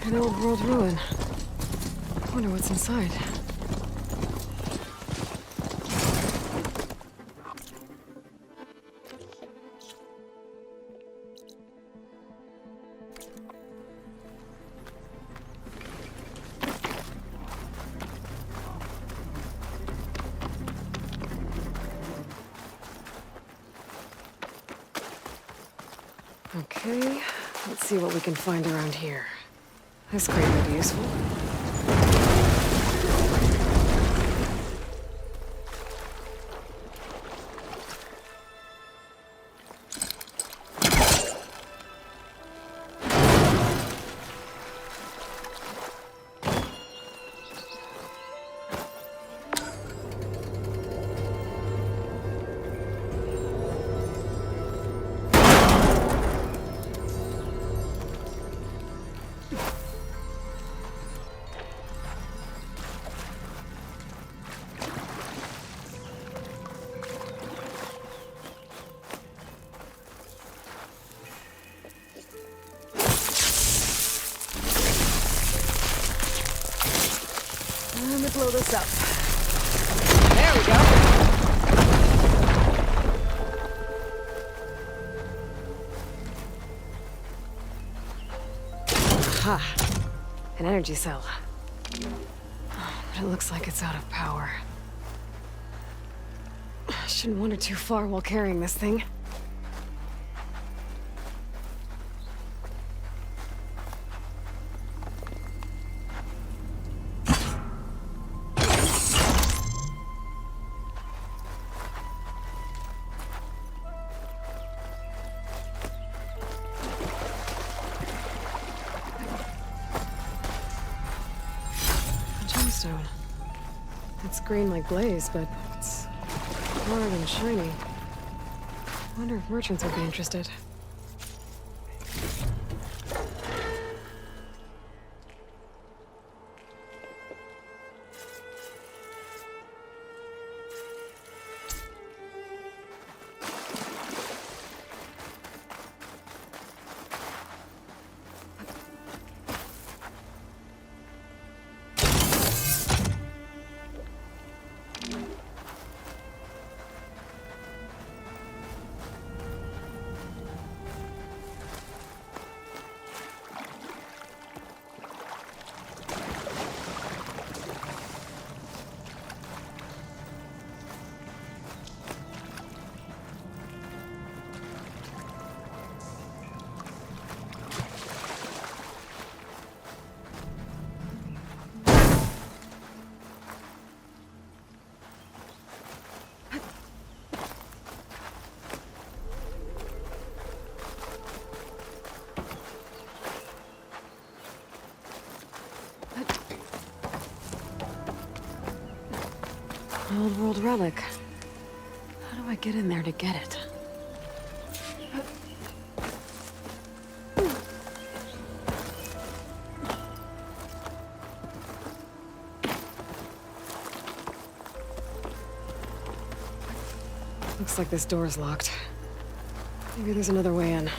An old world ruin. Wonder what's inside. Okay, let's see what we can find around here. This crate may be useful. Let me blow this up. There we go. Aha! An energy cell. But it looks like it's out of power. I shouldn't wander too far while carrying this thing. Gemstone. It's green like glaze, but it's hard and shiny. I wonder if merchants would be interested. An old world relic. How do I get in there to get it? Looks like this door's locked. Maybe there's another way in.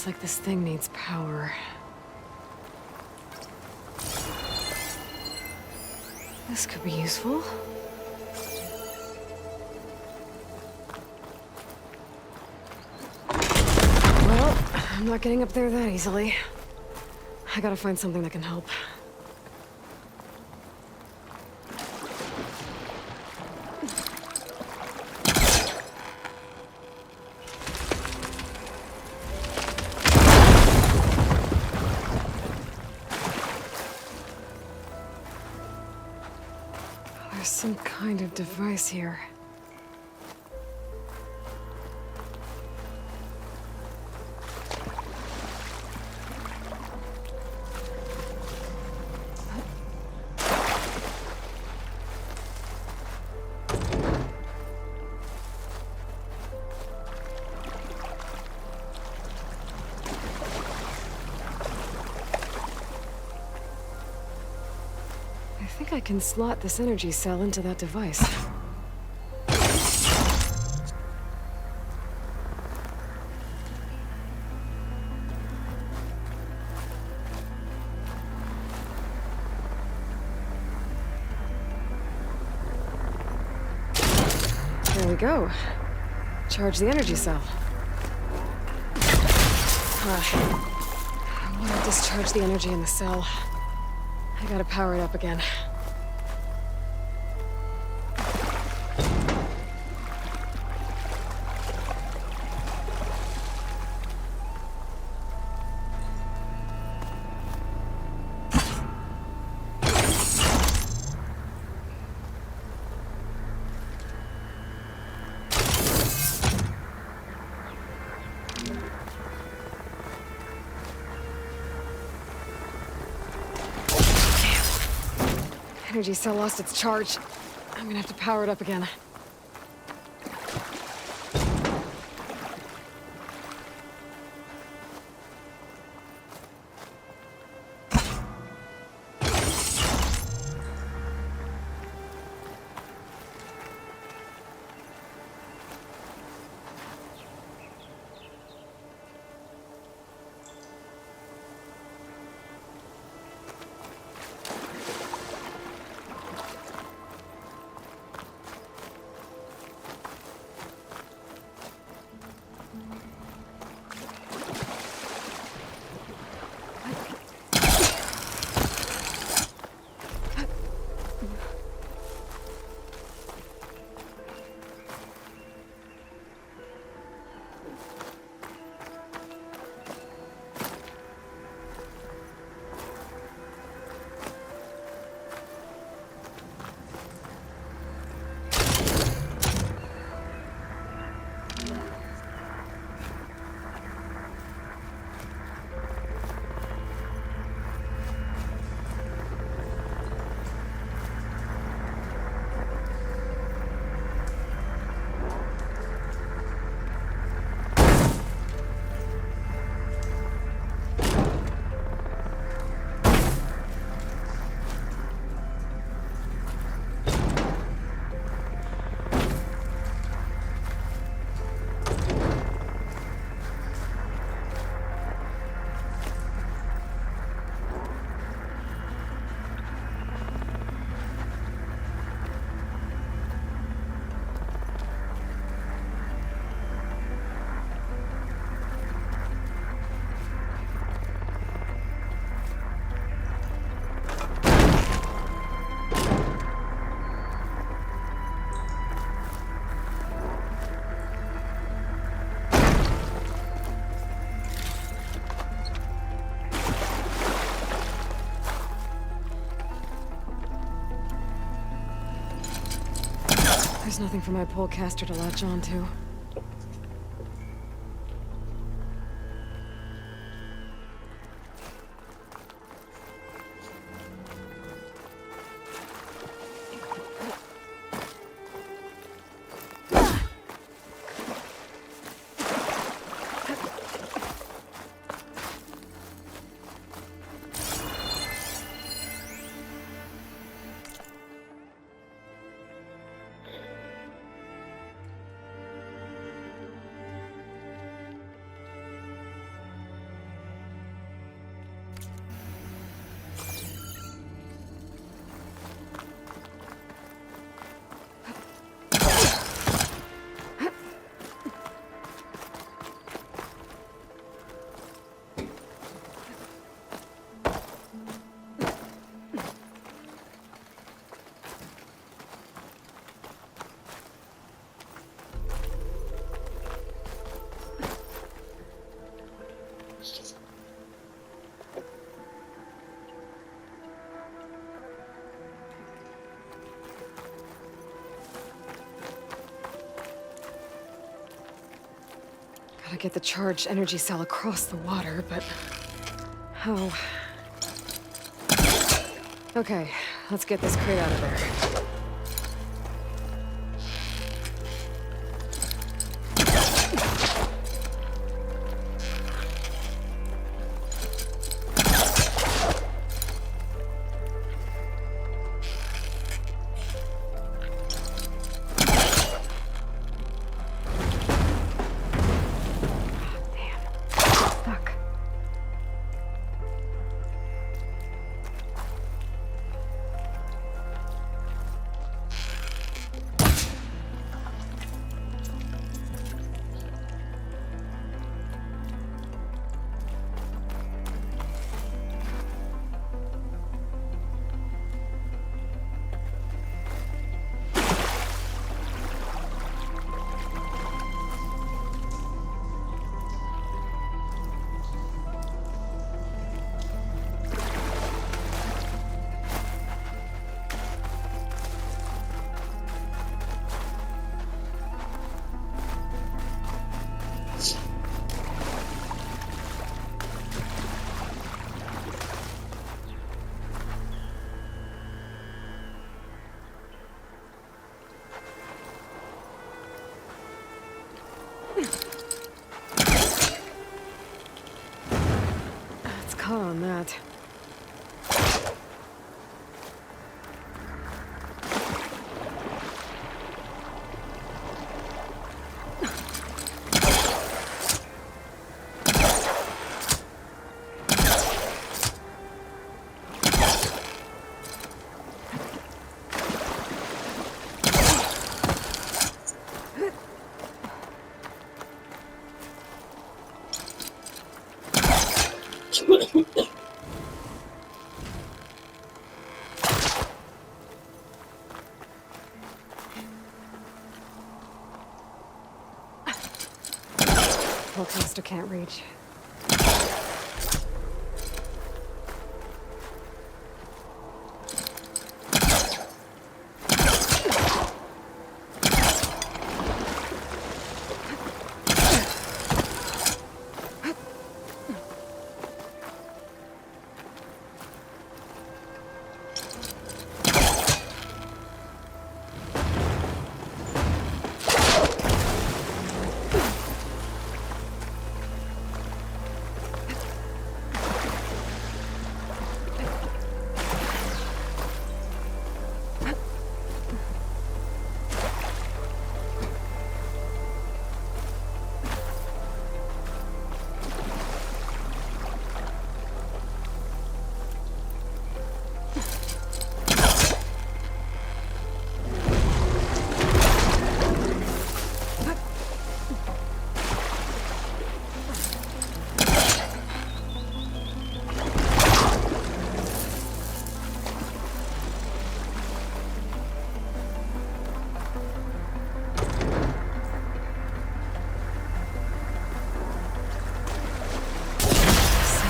Looks like this thing needs power. This could be useful. Well, I'm not getting up there that easily. I gotta find something that can help. There's some kind of device here. I think I can slot this energy cell into that device. There we go. Charge the energy cell. I want to discharge the energy in the cell. I gotta power it up again. Energy cell lost its charge. I'm gonna have to power it up again. There's nothing for my polecaster to latch onto. Gotta get the charged energy cell across the water, but... how? Okay, let's get this crate out of there. It's caught on that. Holcaster can't reach.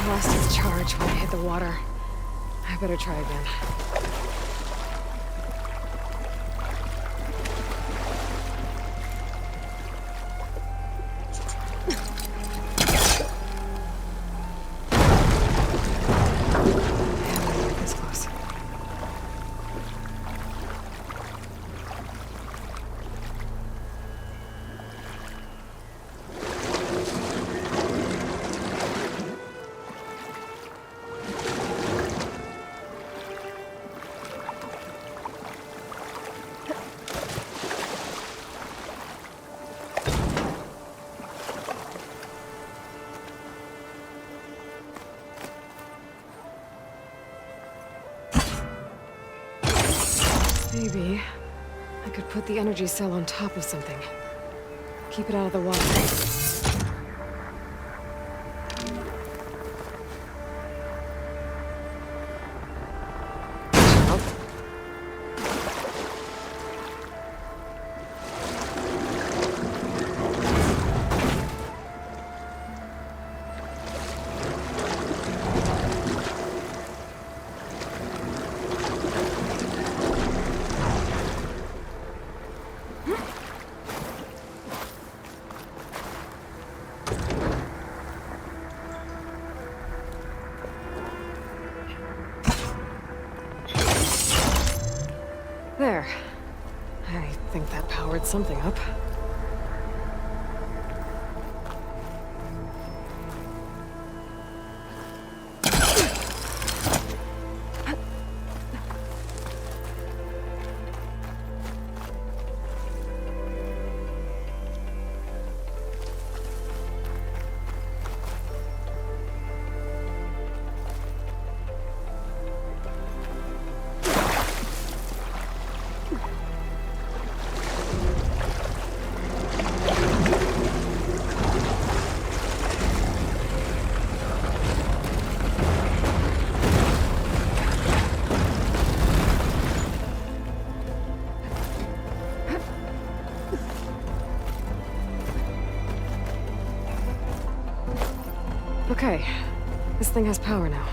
Lost its charge when I hit the water. I better try again. This close. Maybe I could put the energy cell on top of something. Keep it out of the water. powered something up. Okay, this thing has power now.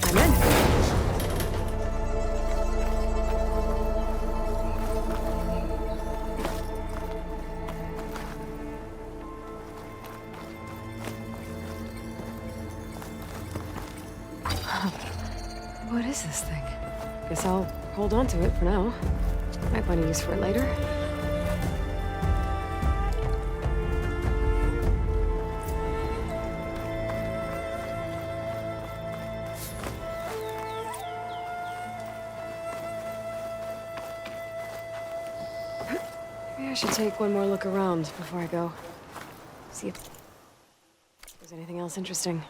I'm in. What is this thing? Guess I'll hold on to it for now. Might find a use for it later. Maybe I should take one more look around before I go. See if there's anything else interesting.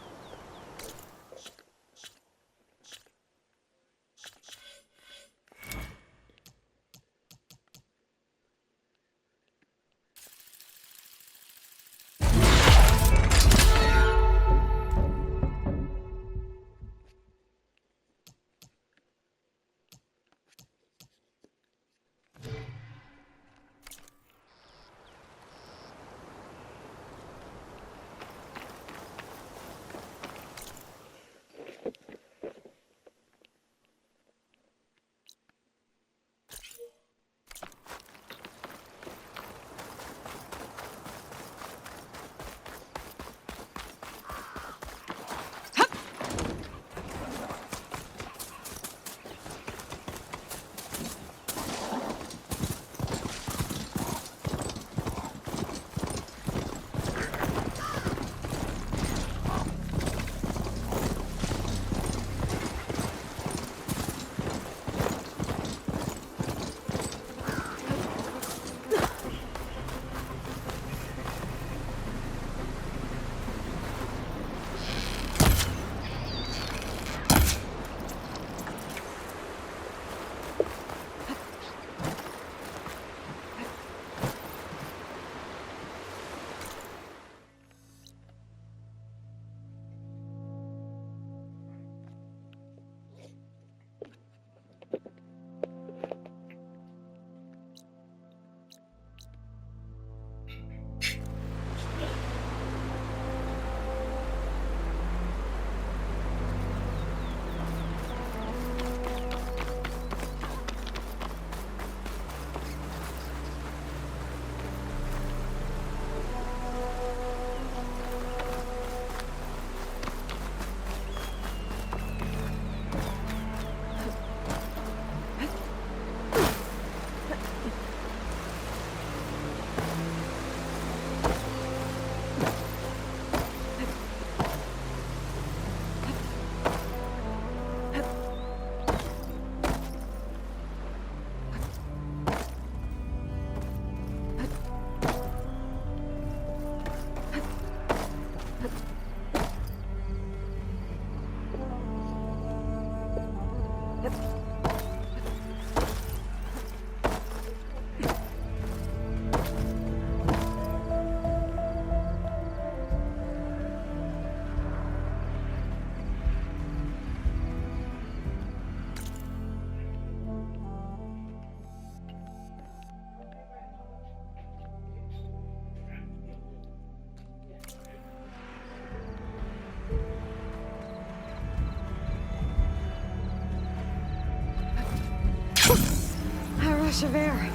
rush of air.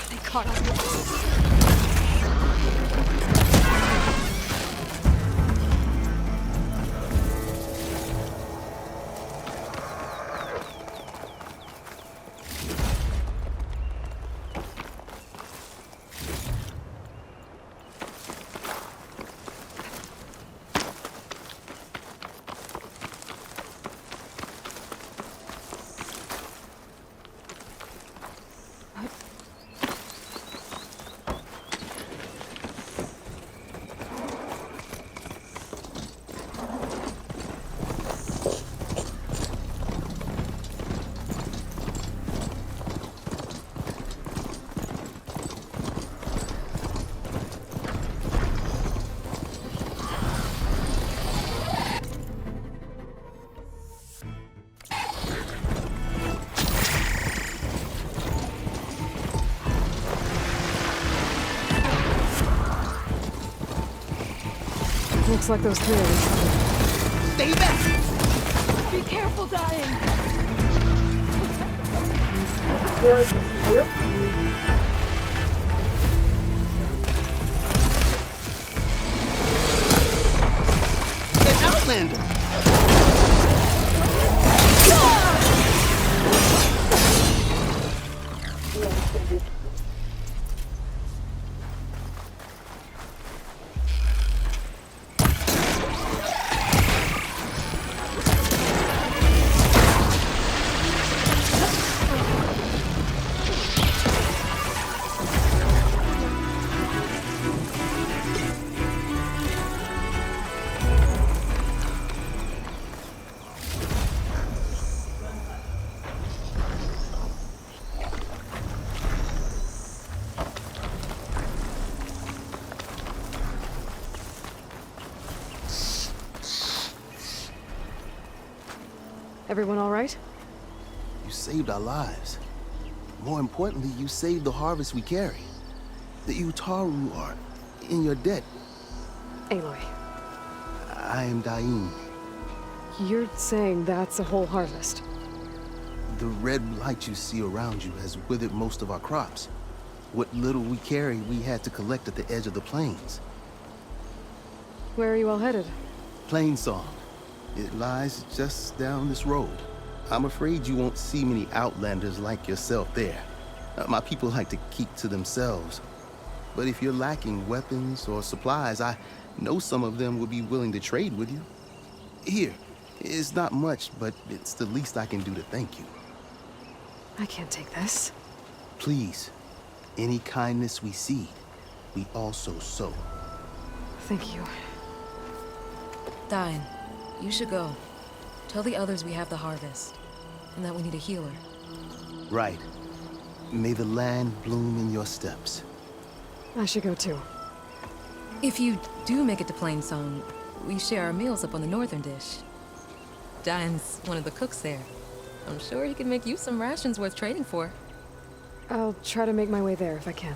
They caught up. Looks like those three are coming. Stay back! Be careful, dying! An Outlander! Everyone all right? You saved our lives. More importantly, you saved the harvest we carry. The Utaru are in your debt. Aloy, I am Daim. you're saying that's a whole harvest? The red light you see around you has withered most of our crops. What little we carry, we had to collect at the edge of the plains. Where are you all headed? Plainsong. It lies just down this road. I'm afraid you won't see many outlanders like yourself there. My people like to keep to themselves. But if you're lacking weapons or supplies, I know some of them will be willing to trade with you. Here, it's not much, but it's the least I can do to thank you. I can't take this. Please, any kindness we see, we also sow. Thank you. Dine, you should go. Tell the others we have the harvest, and that we need a healer. Right. May the land bloom in your steps. I should go too. If you do make it to Plainsong, we share our meals up on the northern dish. Dine's one of the cooks there. I'm sure he can make you some rations worth trading for. I'll try to make my way there if I can.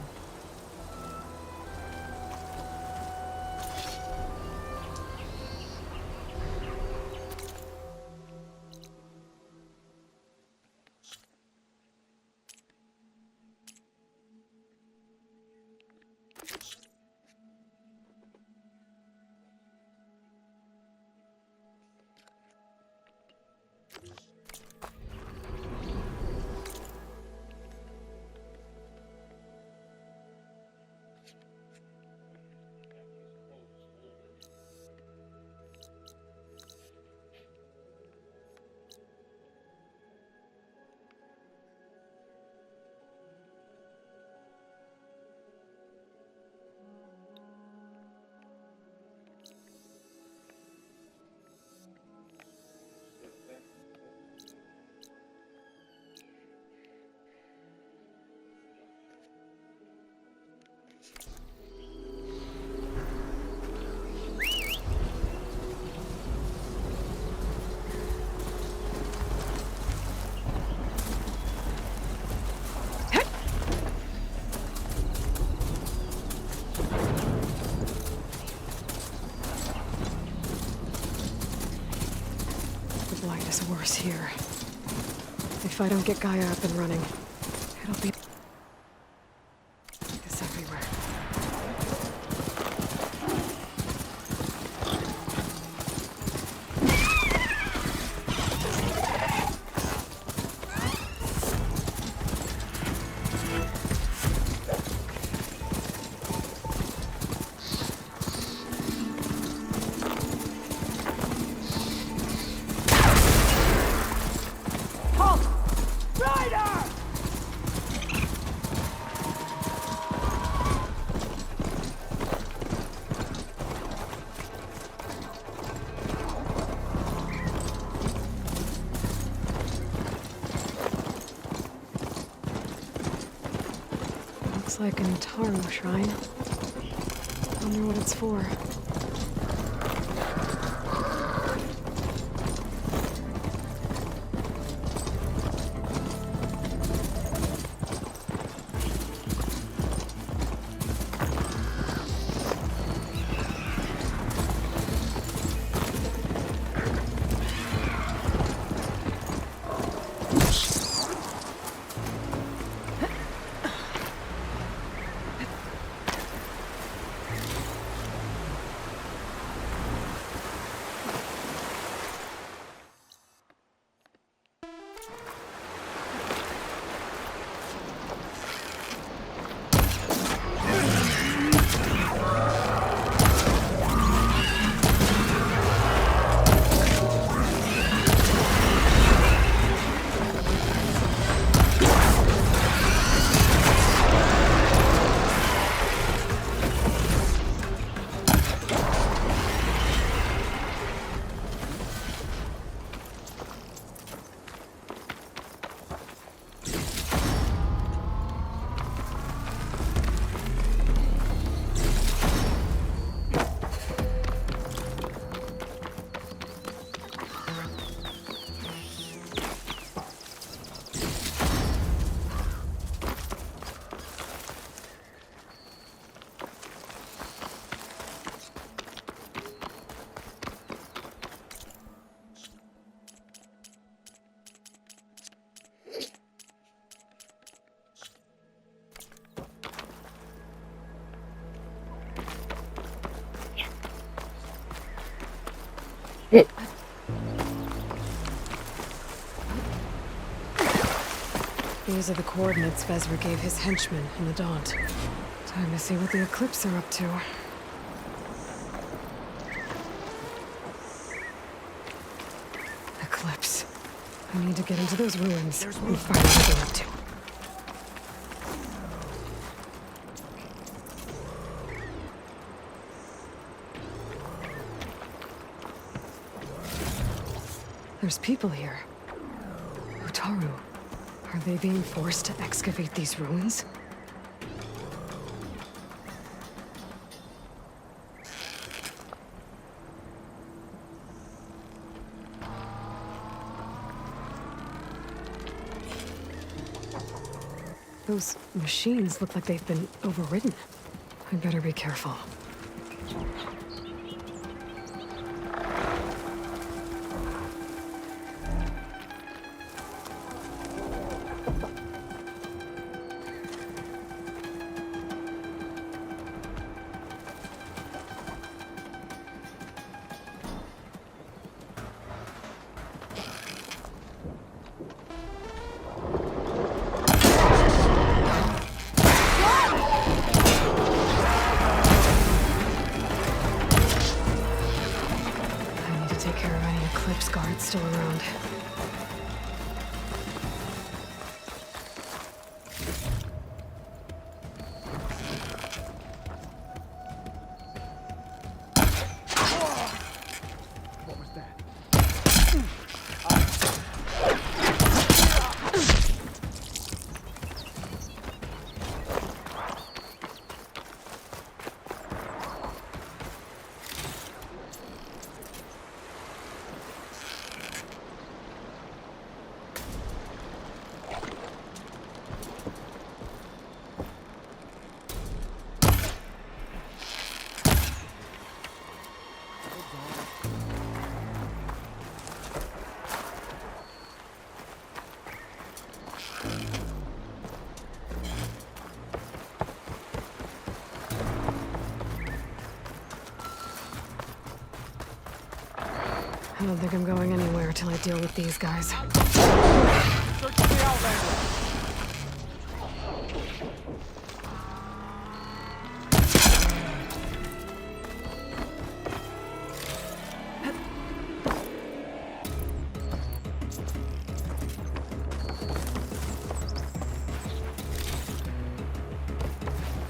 force here. If I don't get Gaia up and running, it'll be this everywhere. Looks like an Utaru shrine. Wonder what it's for. These are the coordinates Vezra gave his henchmen in the Daunt. Time to see what the Eclipse are up to. Eclipse. I need to get into those ruins and find out what they're up to. There's people here. Utaru. Are they being forced to excavate these ruins? Those machines look like they've been overridden. I'd better be careful. Take care of any Eclipse guards still around. What was that? I don't think I'm going anywhere till I deal with these guys. Search for the Outlander.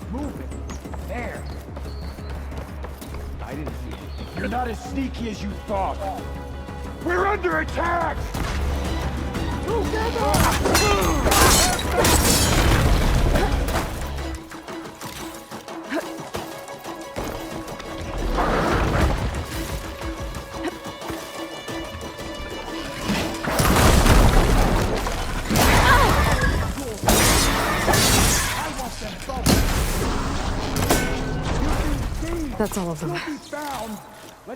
Move it. There. I didn't see it. You're not as sneaky as you thought. We're under attack! That's all of them.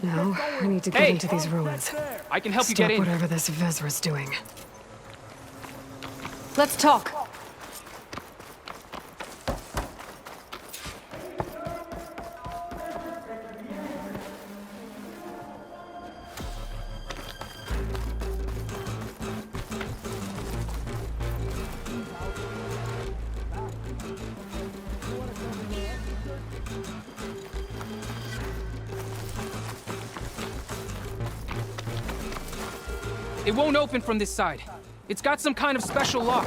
Now, I need to get Hey! into these ruins. I can help you Stop get in. whatever this Vezra's doing. Let's talk. It won't open from this side. It's got some kind of special lock.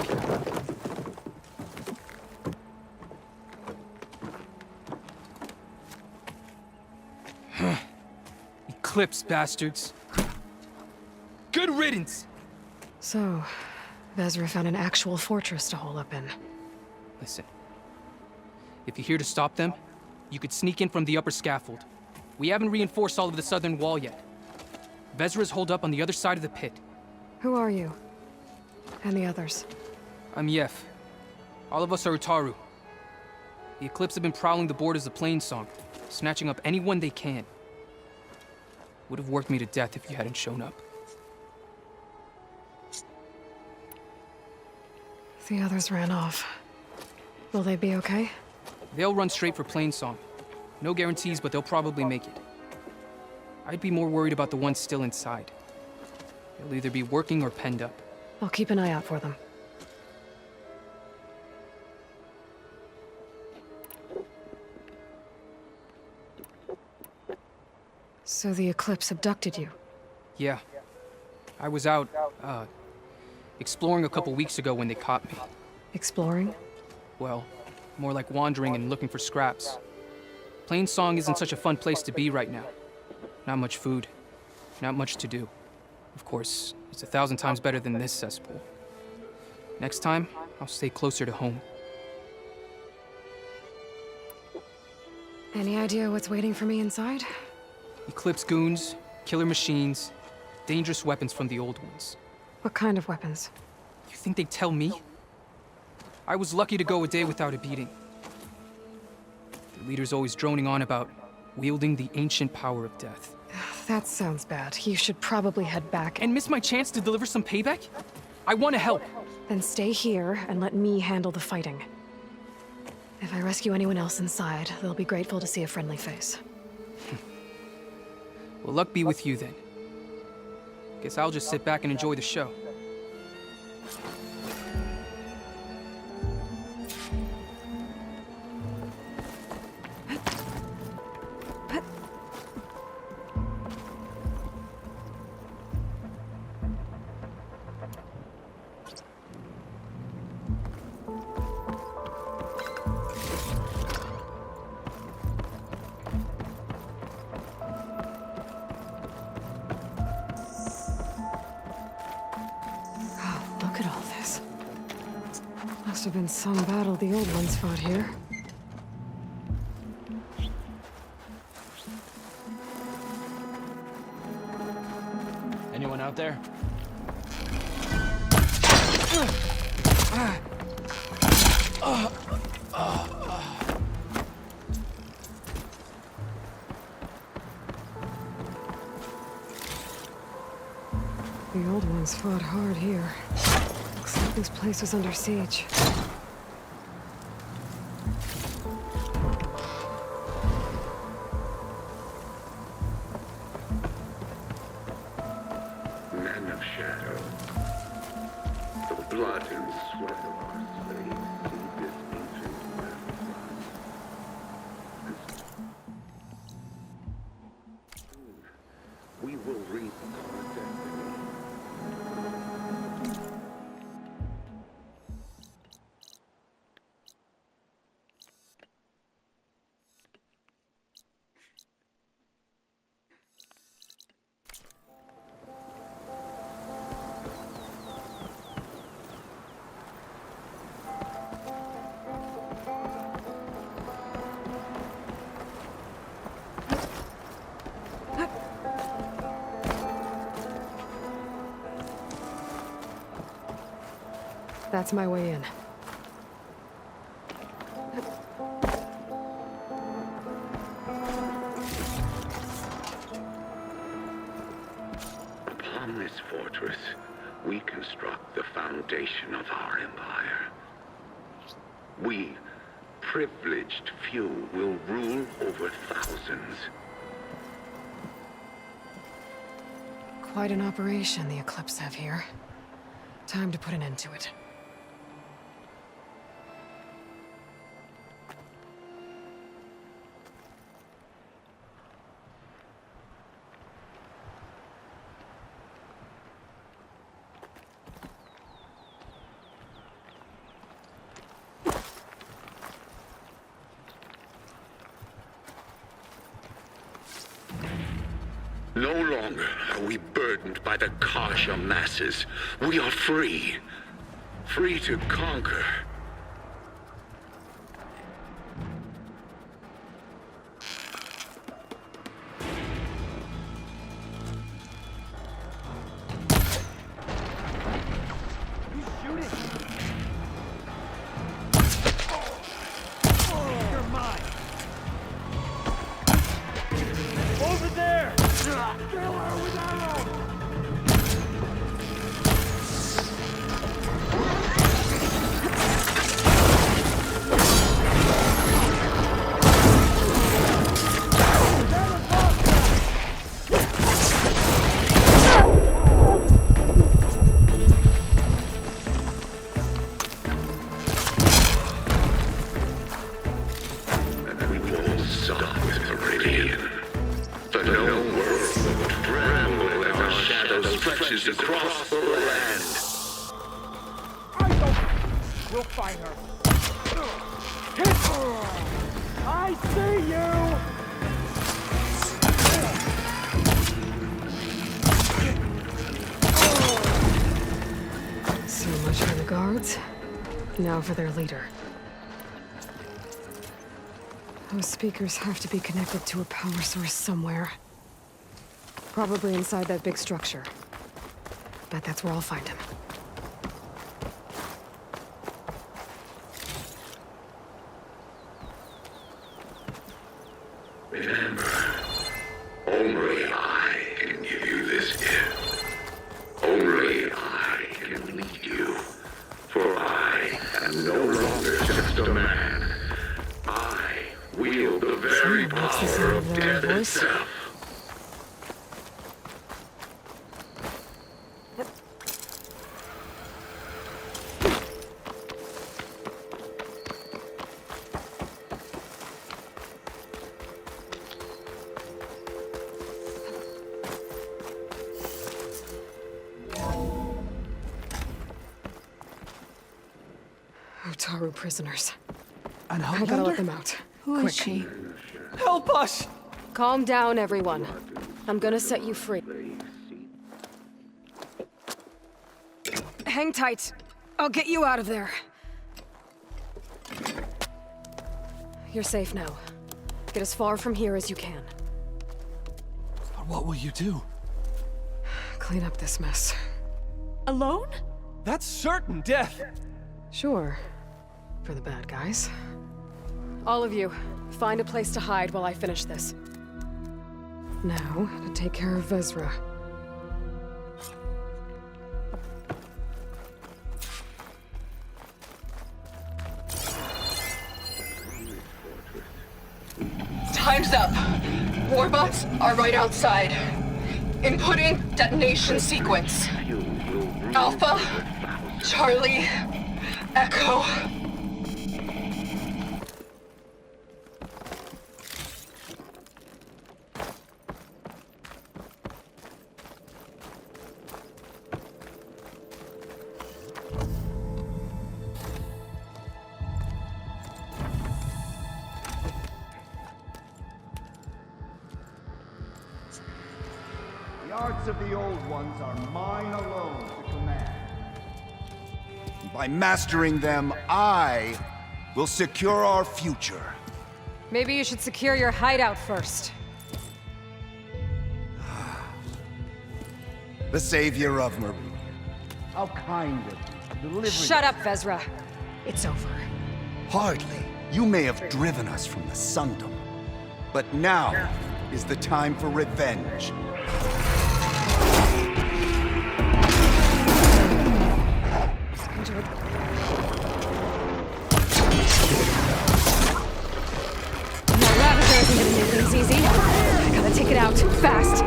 Eclipse, bastards. Good riddance! So, Vezra found an actual fortress to hole up in. Listen. If you're here to stop them, you could sneak in from the upper scaffold. We haven't reinforced all of the southern wall yet. Vezra's holed up on the other side of the pit. Who are you? And the others? I'm Yef. All of us are Utaru. The Eclipse have been prowling the borders of Plainsong, snatching up anyone they can. Would have worked me to death if you hadn't shown up. The others ran off. Will they be okay? They'll run straight for Plainsong. No guarantees, but they'll probably make it. I'd be more worried about the ones still inside. They'll either be working or penned up. I'll keep an eye out for them. So the Eclipse abducted you? Yeah. I was out, exploring a couple weeks ago when they caught me. Exploring? Well, more like wandering and looking for scraps. Plainsong isn't such a fun place to be right now. Not much food. Not much to do. Of course, it's 1,000 times better than this cesspool. Next time, I'll stay closer to home. Any idea what's waiting for me inside? Eclipse goons, killer machines, dangerous weapons from the old ones. What kind of weapons? You think they'd tell me? I was lucky to go a day without a beating. The leader's always droning on about wielding the ancient power of death. That sounds bad. You should probably head back And miss my chance to deliver some payback? I want to help. Then stay here and let me handle the fighting. If I rescue anyone else inside, they'll be grateful to see a friendly face. Well, luck be with you then. Guess I'll just sit back and enjoy the show. Look at all this. Must have been some battle the old ones fought here. Anyone out there? The old ones fought hard here. Looks like this place was under siege. That's my way in. Upon this fortress, we construct the foundation of our empire. We, privileged few, will rule over thousands. Quite an operation the Eclipse have here. Time to put an end to it. No longer are we burdened by the Kasha masses. We are free. Free to conquer. Across the land. We'll find her. Hit her! I see you! So much for the guards. Now for their leader. Those speakers have to be connected to a power source somewhere. Probably inside that big structure. Bet that's where I'll find him. Remember, only I can give you this gift. Only I can lead you. For I am no longer just a man. I wield the very power of death itself. Utaru prisoners. An I gotta let them out. Who is she? Help us! Calm down, everyone. I'm gonna set you free. Hang tight. I'll get you out of there. You're safe now. Get as far from here as you can. But what will you do? Clean up this mess. Alone? That's certain death! Sure. For the bad guys. All of you, find a place to hide while I finish this. Now, to take care of Vezra. Time's up. Warbots are right outside. Inputting detonation sequence. Alpha, Charlie, Echo. The arts of the old ones are mine alone to command. By mastering them, I will secure our future. Maybe you should secure your hideout first. The savior of Marie. How kind of you. delivering... Shut up, Vezra. It's over. Hardly. You may have driven us from the Sundom, but now is the time for revenge. That Ravager isn't gonna make things easy. I gotta take it out, fast.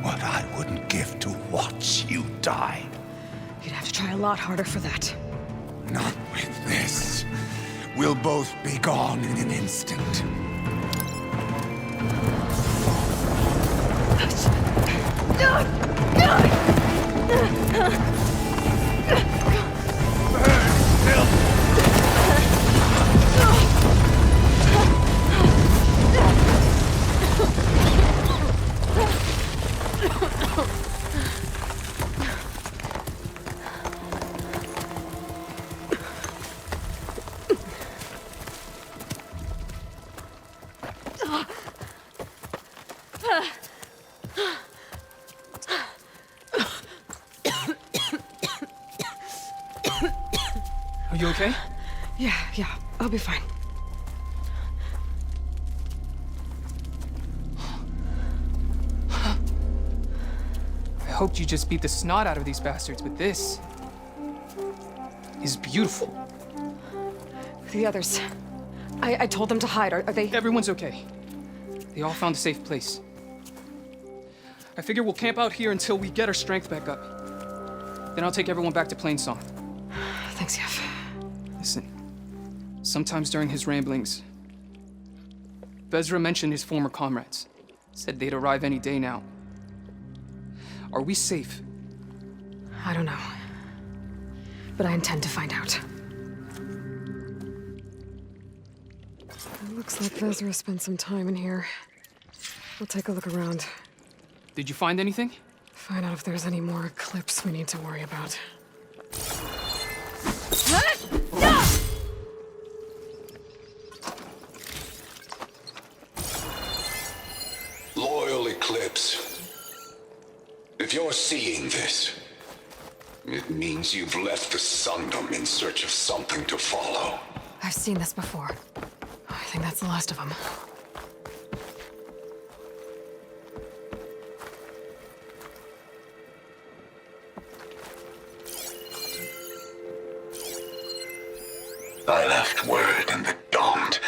What I wouldn't give to watch you die. You'd have to try a lot harder for that. Not with this. We'll both be gone in an instant. Are you okay? Yeah, I'll be fine. I hoped you just beat the snot out of these bastards, but this is beautiful. The others. I told them to hide. Are they... Everyone's okay. They all found a safe place. I figure we'll camp out here until we get our strength back up. Then I'll take everyone back to Plainsong. Thanks, Yev. Listen, sometimes during his ramblings, Vezra mentioned his former comrades. Said they'd arrive any day now. Are we safe? I don't know. But I intend to find out. It looks like Vezra spent some time in here. We'll take a look around. Did you find anything? Find out if there's any more Eclipse we need to worry about. Loyal Eclipse. If you're seeing this, it means you've left the Sundom in search of something to follow. I've seen this before. I think that's the last of them. I left word in the Domed.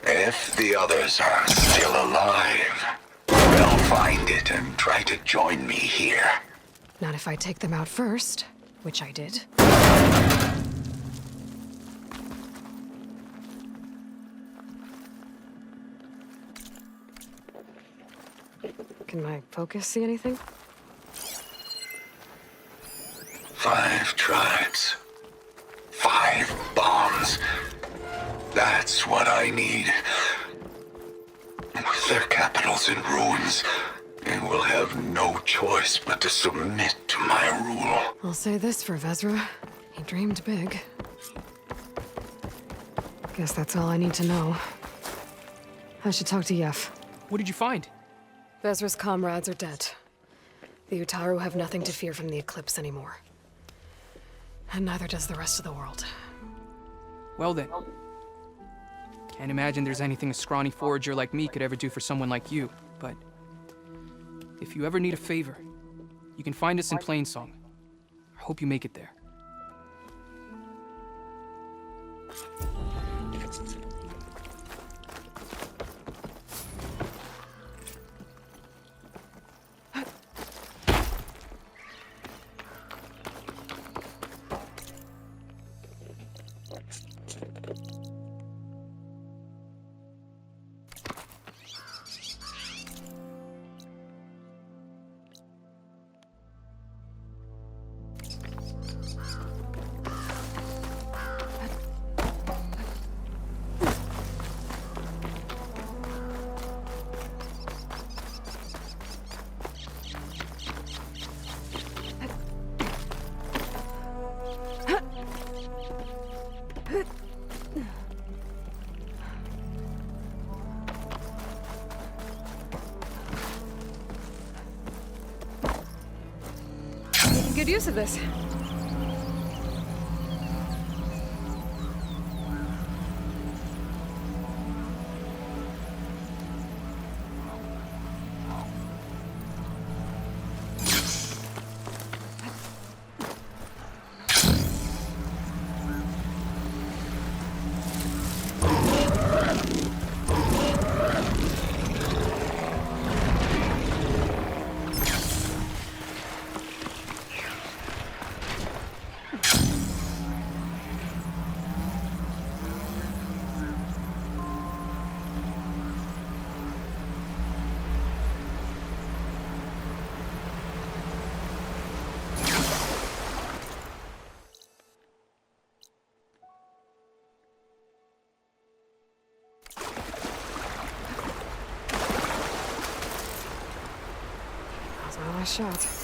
If the others are still alive, they'll find it and try to join me here. Not if I take them out first, which I did. Can my focus see anything? 5 tribes. 5 bombs. That's what I need. With their capitals in ruins, they will have no choice but to submit to my rule. I'll say this for Vezra. He dreamed big. Guess that's all I need to know. I should talk to Yev. What did you find? Vezra's comrades are dead. The Utaru have nothing to fear from the Eclipse anymore. And neither does the rest of the world. Well then. Can't imagine there's anything a scrawny forager like me could ever do for someone like you, but if you ever need a favor, you can find us in Plainsong. I hope you make it there. Making good use of this. That was my last shot.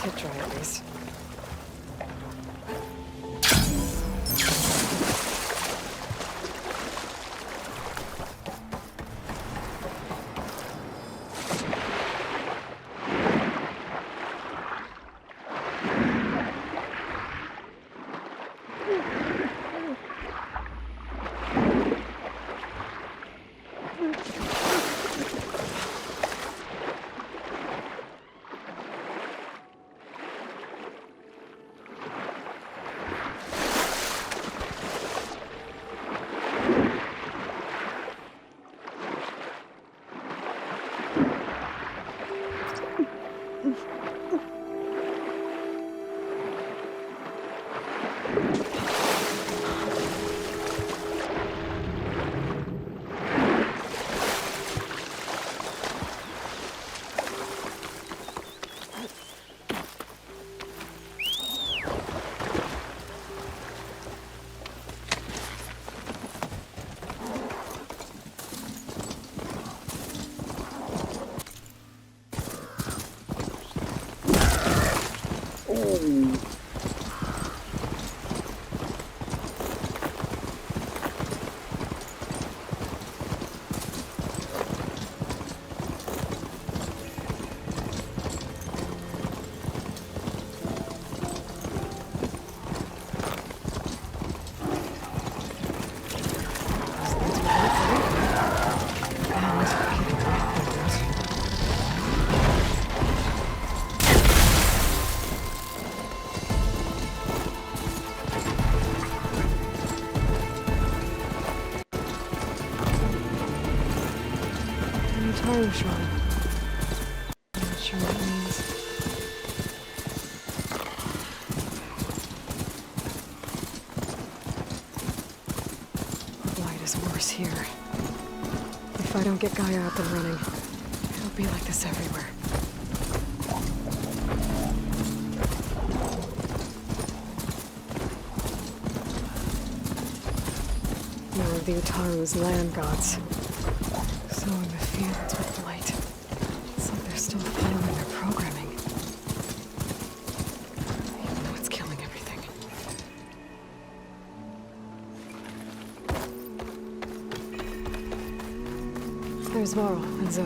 Kit try at least. Time, Sean. course here. If I don't get Gaia up and running, it'll be like this everywhere. More of the Utaru's land gods. Sowing the fields with blight. It's like they're still following their programming. Even though it's killing everything. There's Varl and Zoe.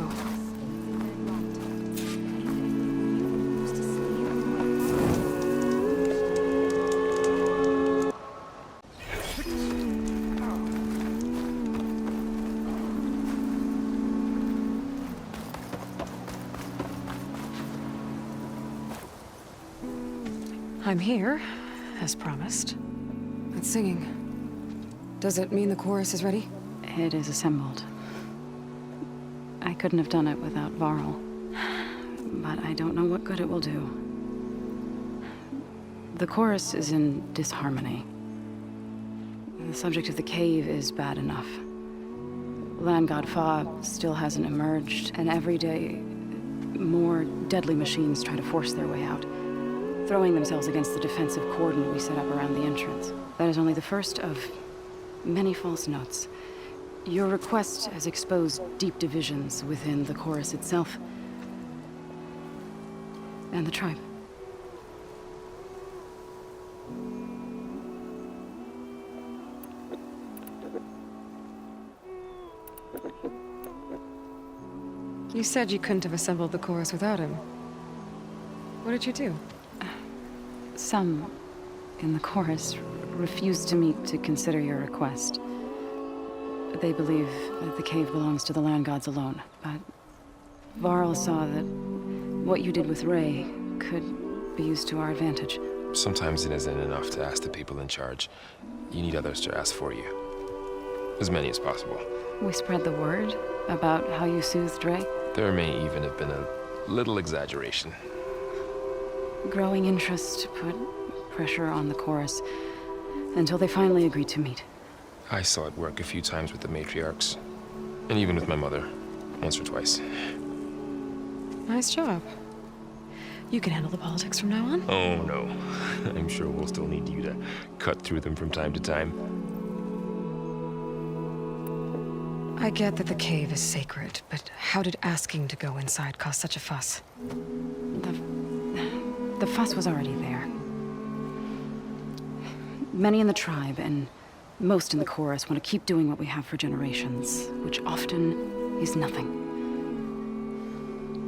I'm here, as promised. It's singing. Does it mean the chorus is ready? It is assembled. I couldn't have done it without Varl. But I don't know what good it will do. The chorus is in disharmony. The subject of the cave is bad enough. Land God Fa still hasn't emerged, and every day, more deadly machines try to force their way out, throwing themselves against the defensive cordon we set up around the entrance. That is only the first of many false notes. Your request has exposed deep divisions within the chorus itself and the tribe. You said you couldn't have assembled the chorus without him. What did you do? Some in the chorus refused to meet to consider your request. They believe that the cave belongs to the land gods alone, but Varl saw that what you did with Ray could be used to our advantage. Sometimes it isn't enough to ask the people in charge. You need others to ask for you. As many as possible. We spread the word about how you soothed Ray. There may even have been a little exaggeration. Growing interest put pressure on the chorus until they finally agreed to meet. I saw it work a few times with the matriarchs. And even with my mother. Once or twice. Nice job. You can handle the politics from now on? Oh, no. I'm sure we'll still need you to cut through them from time to time. I get that the cave is sacred, but how did asking to go inside cause such a fuss? The fuss was already there. Many in the tribe and most in the chorus want to keep doing what we have for generations, which often is nothing.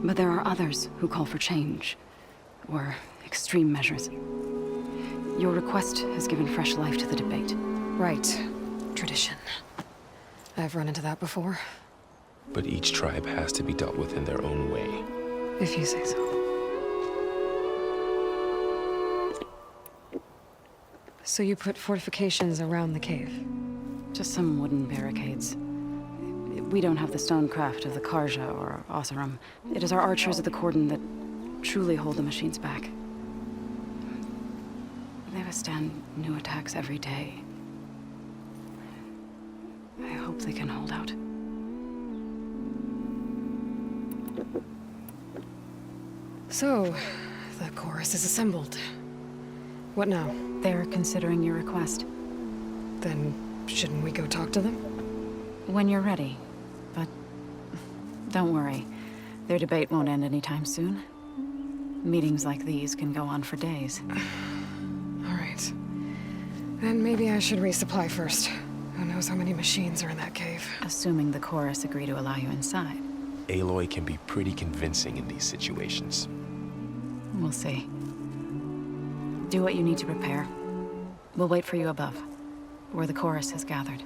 But there are others who call for change, or extreme measures. Your request has given fresh life to the debate. Right. Tradition. I've run into that before. But each tribe has to be dealt with in their own way. If you say so. So you put fortifications around the cave? Just some wooden barricades. We don't have the stonecraft of the Karja or Oseram. It is our archers of the cordon that truly hold the machines back. They withstand new attacks every day. I hope they can hold out. So, the chorus is assembled. What now? They're considering your request. Then, shouldn't we go talk to them? When you're ready. But don't worry. Their debate won't end anytime soon. Meetings like these can go on for days. All right. Then maybe I should resupply first. Who knows how many machines are in that cave? Assuming the chorus agree to allow you inside. Aloy can be pretty convincing in these situations. We'll see. Do what you need to prepare. We'll wait for you above, where the chorus has gathered.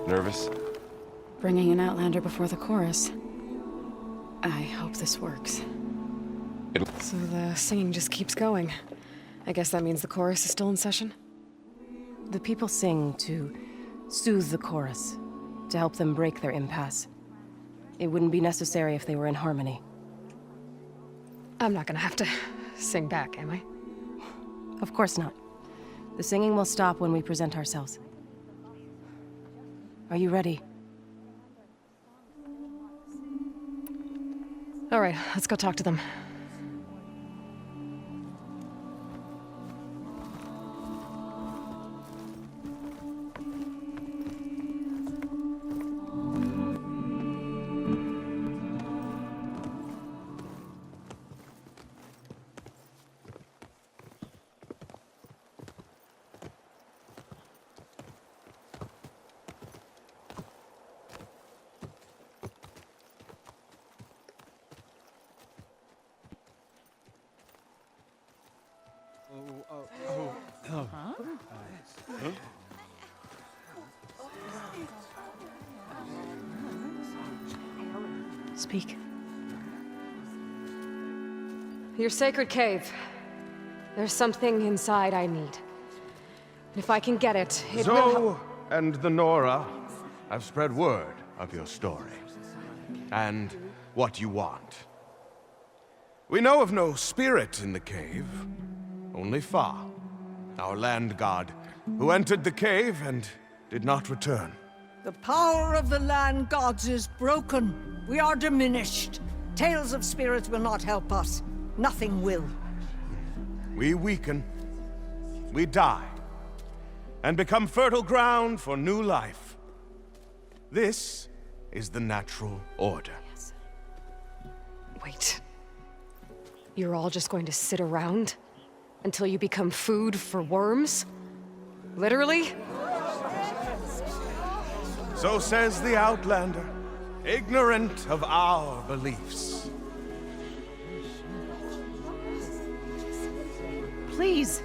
Nervous? Bringing an Outlander before the chorus. I hope this works. So the singing just keeps going. I guess that means the chorus is still in session? The people sing to soothe the chorus, to help them break their impasse. It wouldn't be necessary if they were in harmony. I'm not gonna have to sing back, am I? Of course not. The singing will stop when we present ourselves. Are you ready? All right, let's go talk to them. Speak. Your sacred cave. There's something inside I need. And if I can get it, it will Zoe and the Nora have spread word of your story. And what you want. We know of no spirit in the cave. Only Fa, our land god, who entered the cave and did not return. The power of the land gods is broken. We are diminished. Tales of spirits will not help us. Nothing will. We weaken. We die. And become fertile ground for new life. This is the natural order. Yes. Wait. You're all just going to sit around until you become food for worms? Literally? So says the Outlander, ignorant of our beliefs. Please.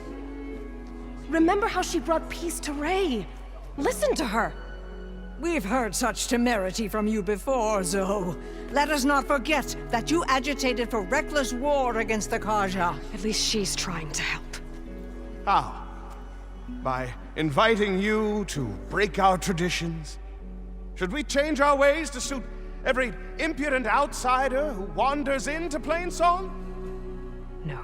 Remember how she brought peace to Ray. Listen to her. We've heard such temerity from you before, Zoe. Let us not forget that you agitated for reckless war against the Kaja. At least she's trying to help. How? By inviting you to break our traditions? Should we change our ways to suit every impudent outsider who wanders into Plainsong? No.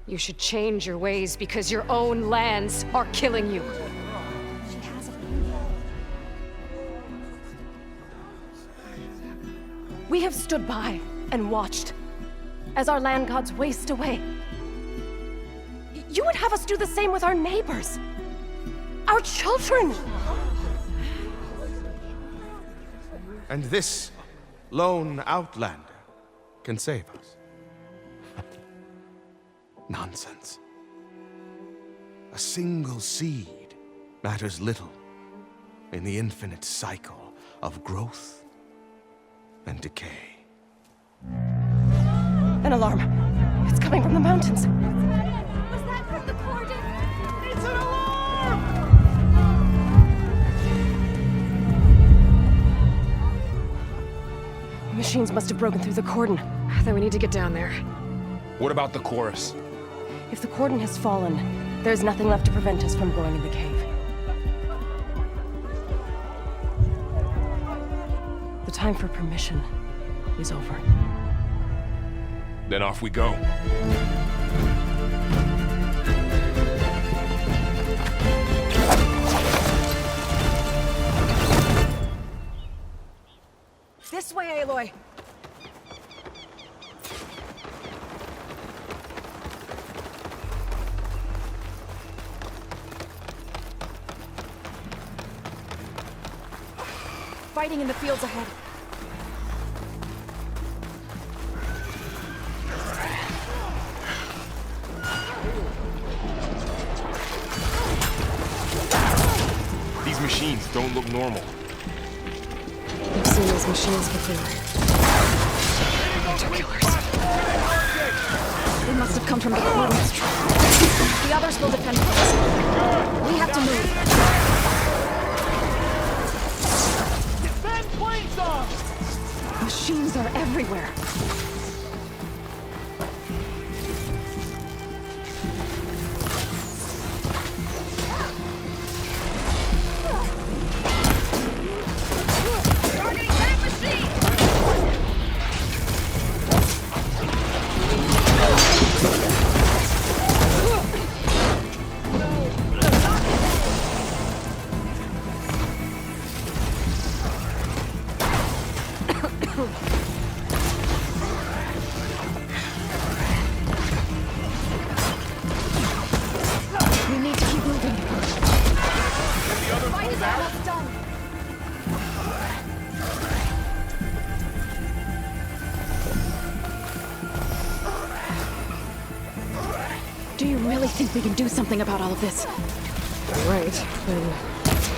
You should change your ways because your own lands are killing you. We have stood by and watched as our land gods waste away. You would have us do the same with our neighbors, our children. And this lone outlander can save us. Nonsense. A single seed matters little in the infinite cycle of growth and decay. An alarm. It's coming from the mountains. Was that from the cordon? It's an alarm! Machines must have broken through the cordon. Then we need to get down there. What about the chorus? If the cordon has fallen, there's nothing left to prevent us from going in the cave. The time for permission is over. Then off we go. This way, Aloy. Fighting in the fields ahead. These machines don't look normal. I've seen these machines before. They're killers. They must have come from the cordons. The others will defend us. We have to move. Machines are everywhere. We need to keep moving. The fight is almost done. Do you really think we can do something about all of this? Right, then...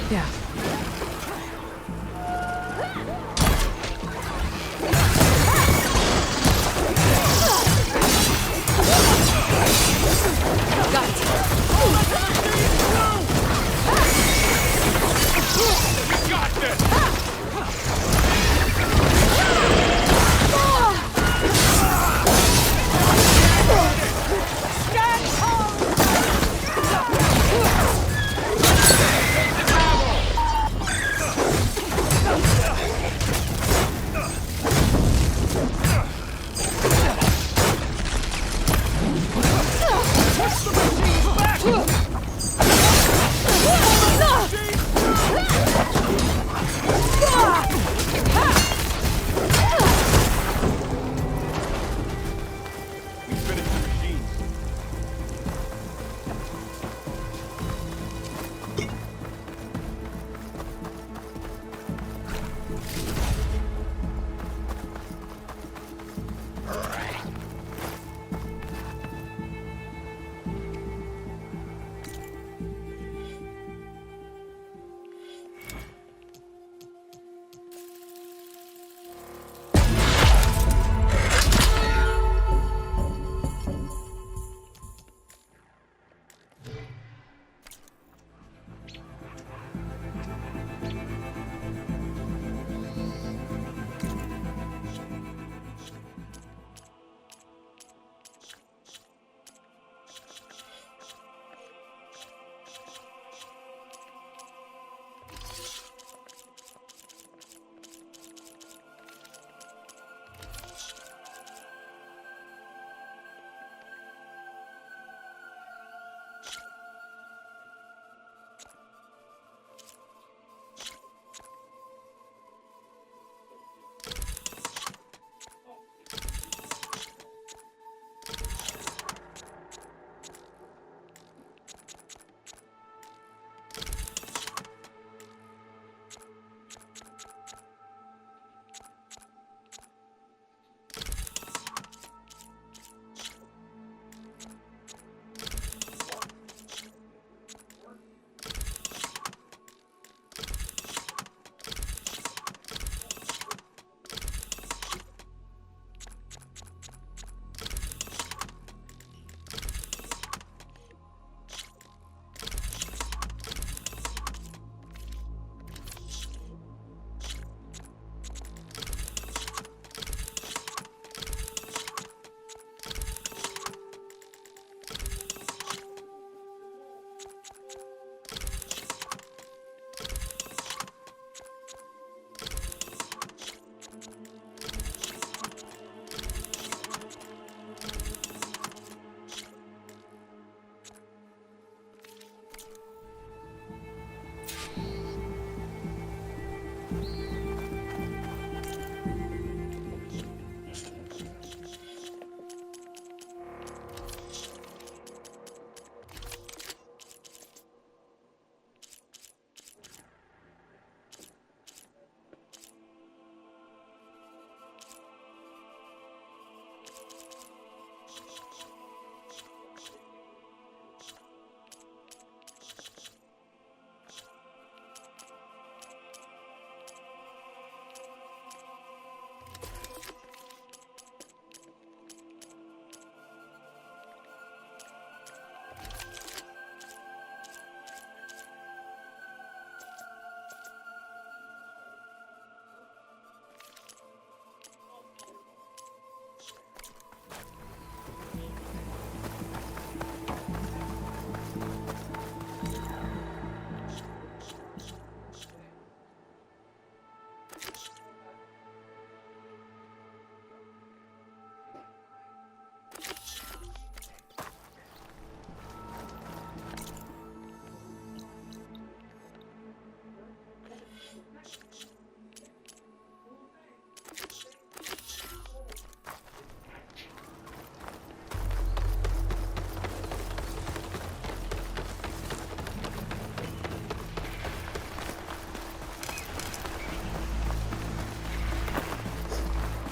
yeah. Got it. We got this!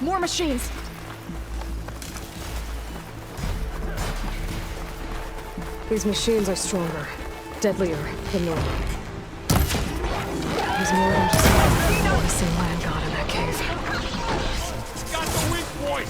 More machines! These machines are stronger, deadlier than normal. There's more than just one noticing land god in that cave. Got the weak point!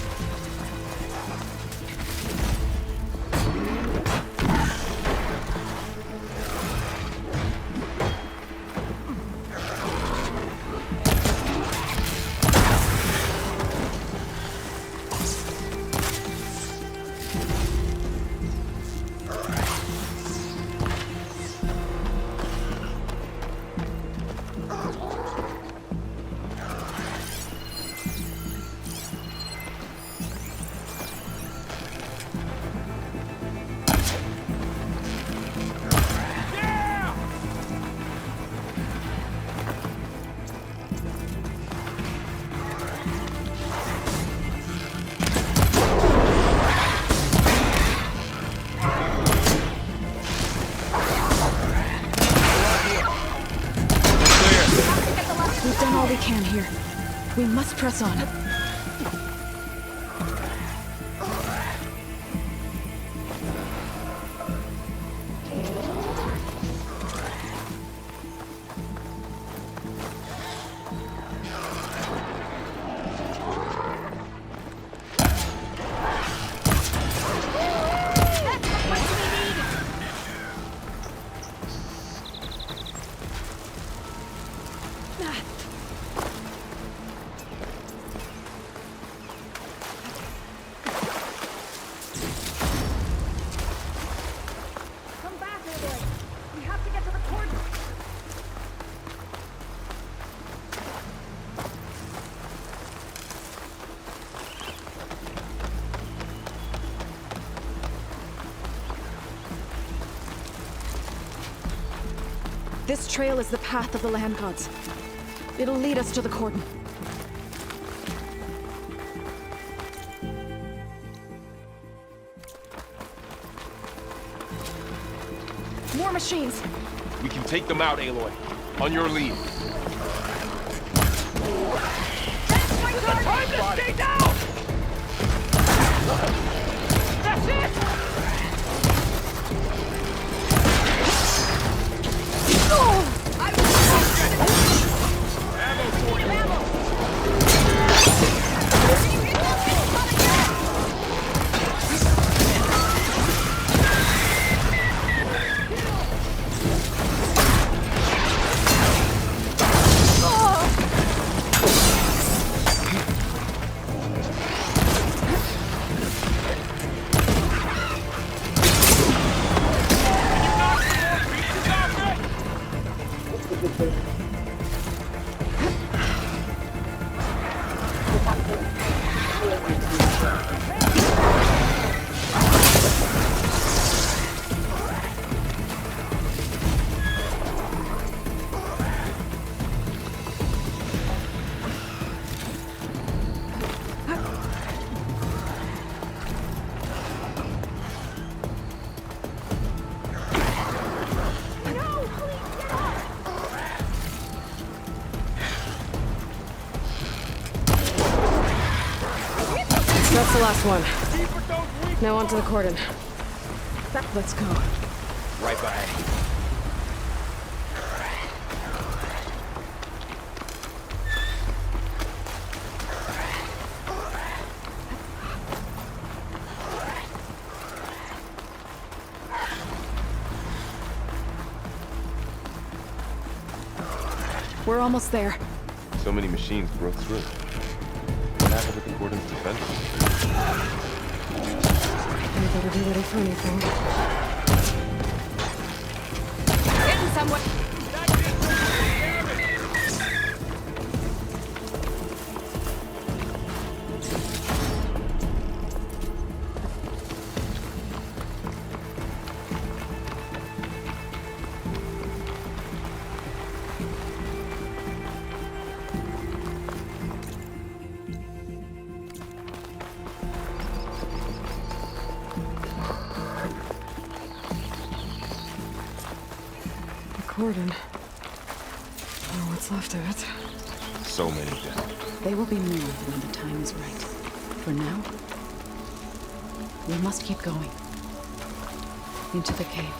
We've done all we can here. We must press on. This trail is the path of the land gods. It'll lead us to the cordon. More machines! We can take them out, Aloy. On your lead. Time to stay down! That's it! That's the last one. Now onto the cordon. Let's go. Right behind you. We're almost there. So many machines broke through. What happened with the cordon's defense? We better be ready for anything. Getting somewhere. Cordon. Or what's left of it. so many dead. They will be moved when the time is right. For now, we must keep going. Into the cave.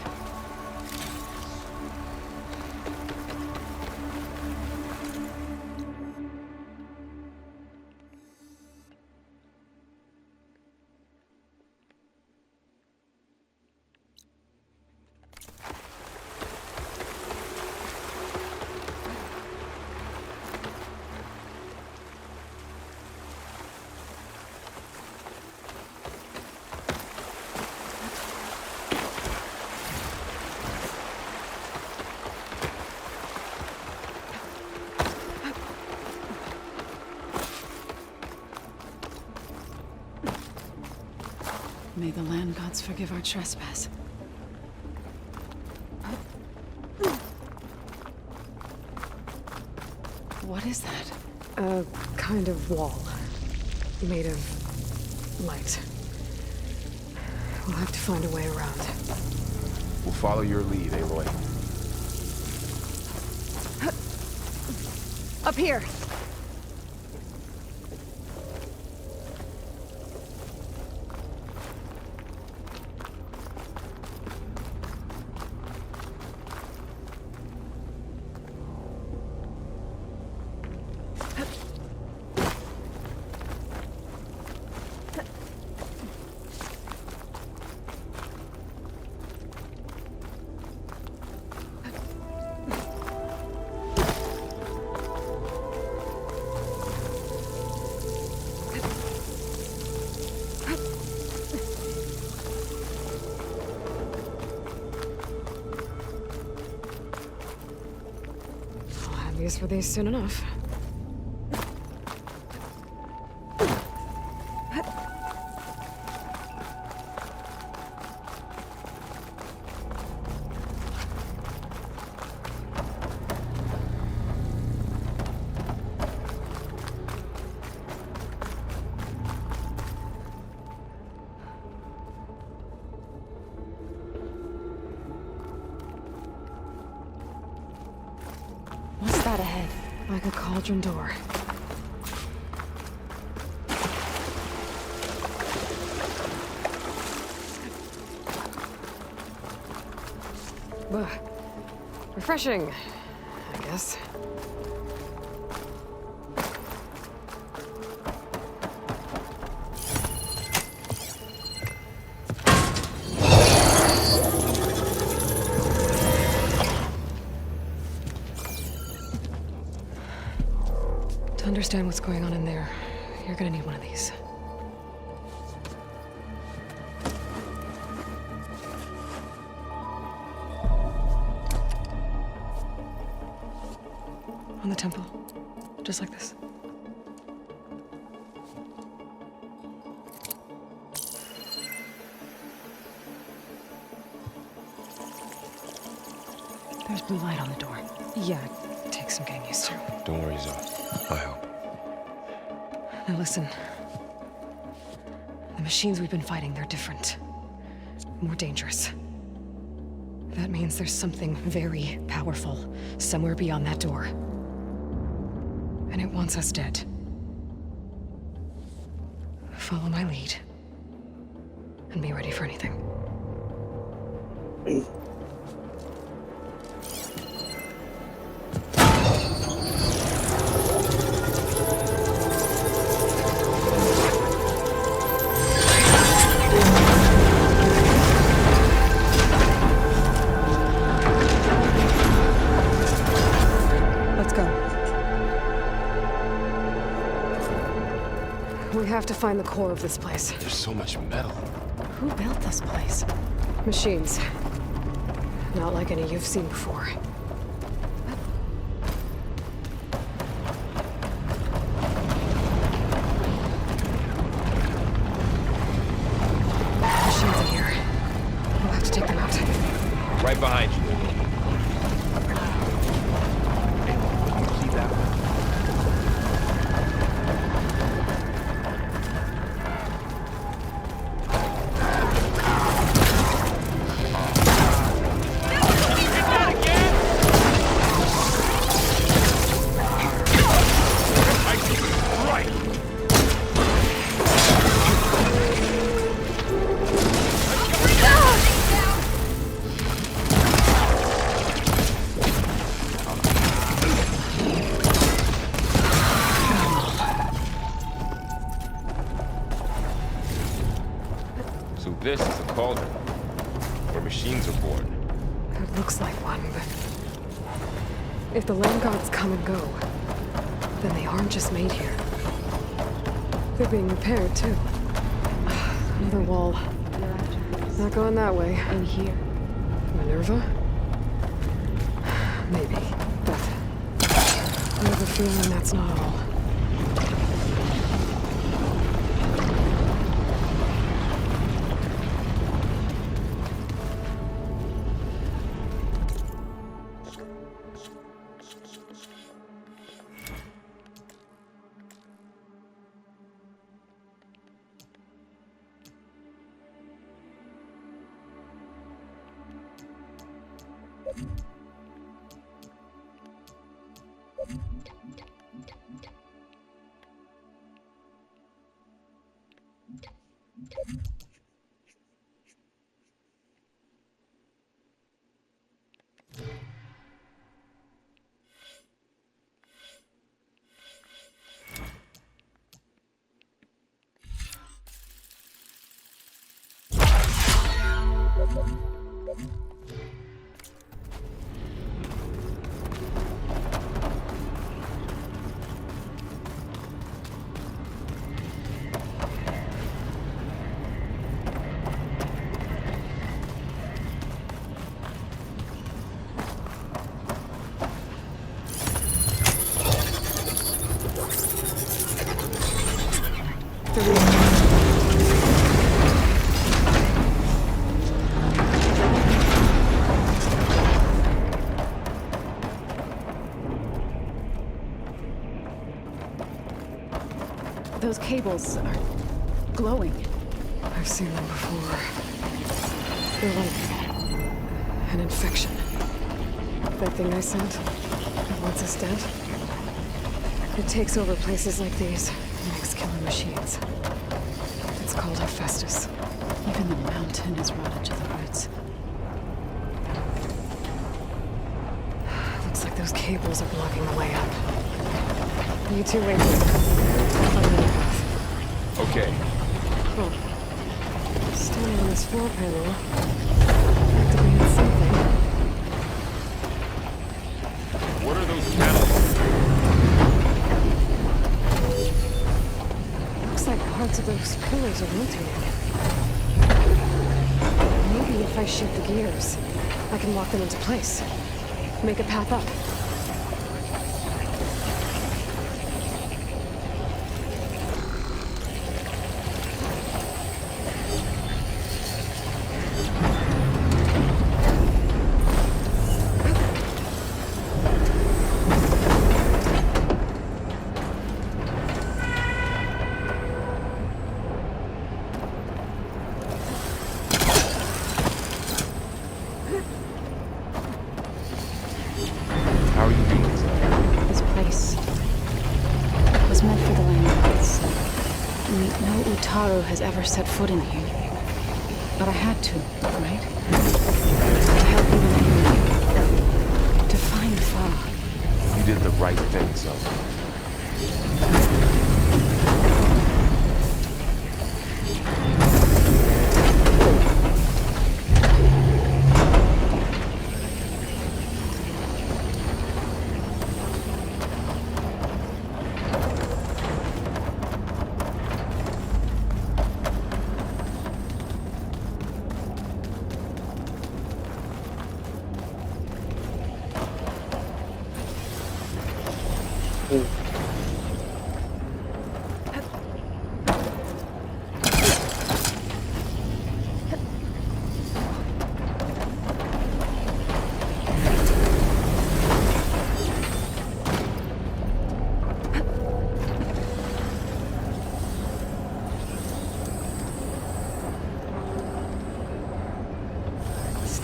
May the land gods forgive our trespass. What is that? A kind of wall. Made of light. We'll have to find a way around. We'll follow your lead, Aloy. Up here! Use for these soon enough. What's that ahead? Like a cauldron door. Ugh. Refreshing, I guess. To understand what's going on in there, you're gonna need one of these. On the temple. Just like this. There's blue light on the door. Yeah, it takes some getting used to. Don't worry, Zoe. I'll help. Now listen. The machines we've been fighting, they're different. More dangerous. That means there's something very powerful somewhere beyond that door. And it wants us dead. Follow my lead. And be ready for anything. We have to find the core of this place. There's so much metal. Who built this place? Machines. Not like any you've seen before. Machines in here. We'll have to take them out. Right behind you. See that? cauldron, where machines are born. It looks like one, but if the land gods come and go, then they aren't just made here. They're being repaired, too. Another wall. Not going that way. In here. Minerva? Maybe, but I have a feeling that's not all. Those cables are glowing. I've seen them before. They're like an infection. That thing I sent, that wants us dead. It takes over places like these and makes killing machines. It's called Hephaestus. Even the mountain is rotted to the roots. Looks like those cables are blocking the way up. You two wait here. I'll find another path. Okay. Cool. Standing on this floor panel, activated something. What are those panels? Looks like parts of those pillars are rotating. Maybe if I shoot the gears, I can lock them into place. Make a path up. Has ever set foot in here. But I had to, right? To help even you. To find Fa. You did the right thing, Zoe.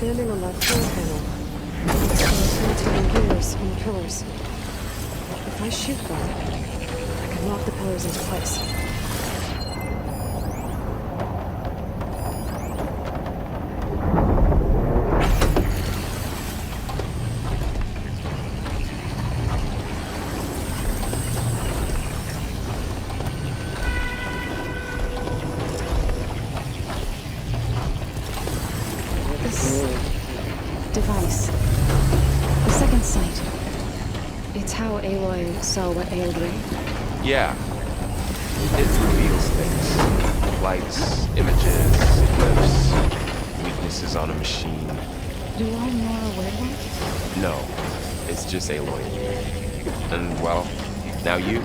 Standing on that floor panel, those rotating gears on the pillars. If I shoot them, I can lock the pillars into place. device. The second sight. It's how Aloy saw what ailed Ray. Yeah. It reveals things. Lights, images, glyphs, weaknesses on a machine. Do all Nora wear that? No, it's just Aloy. And, well, now you.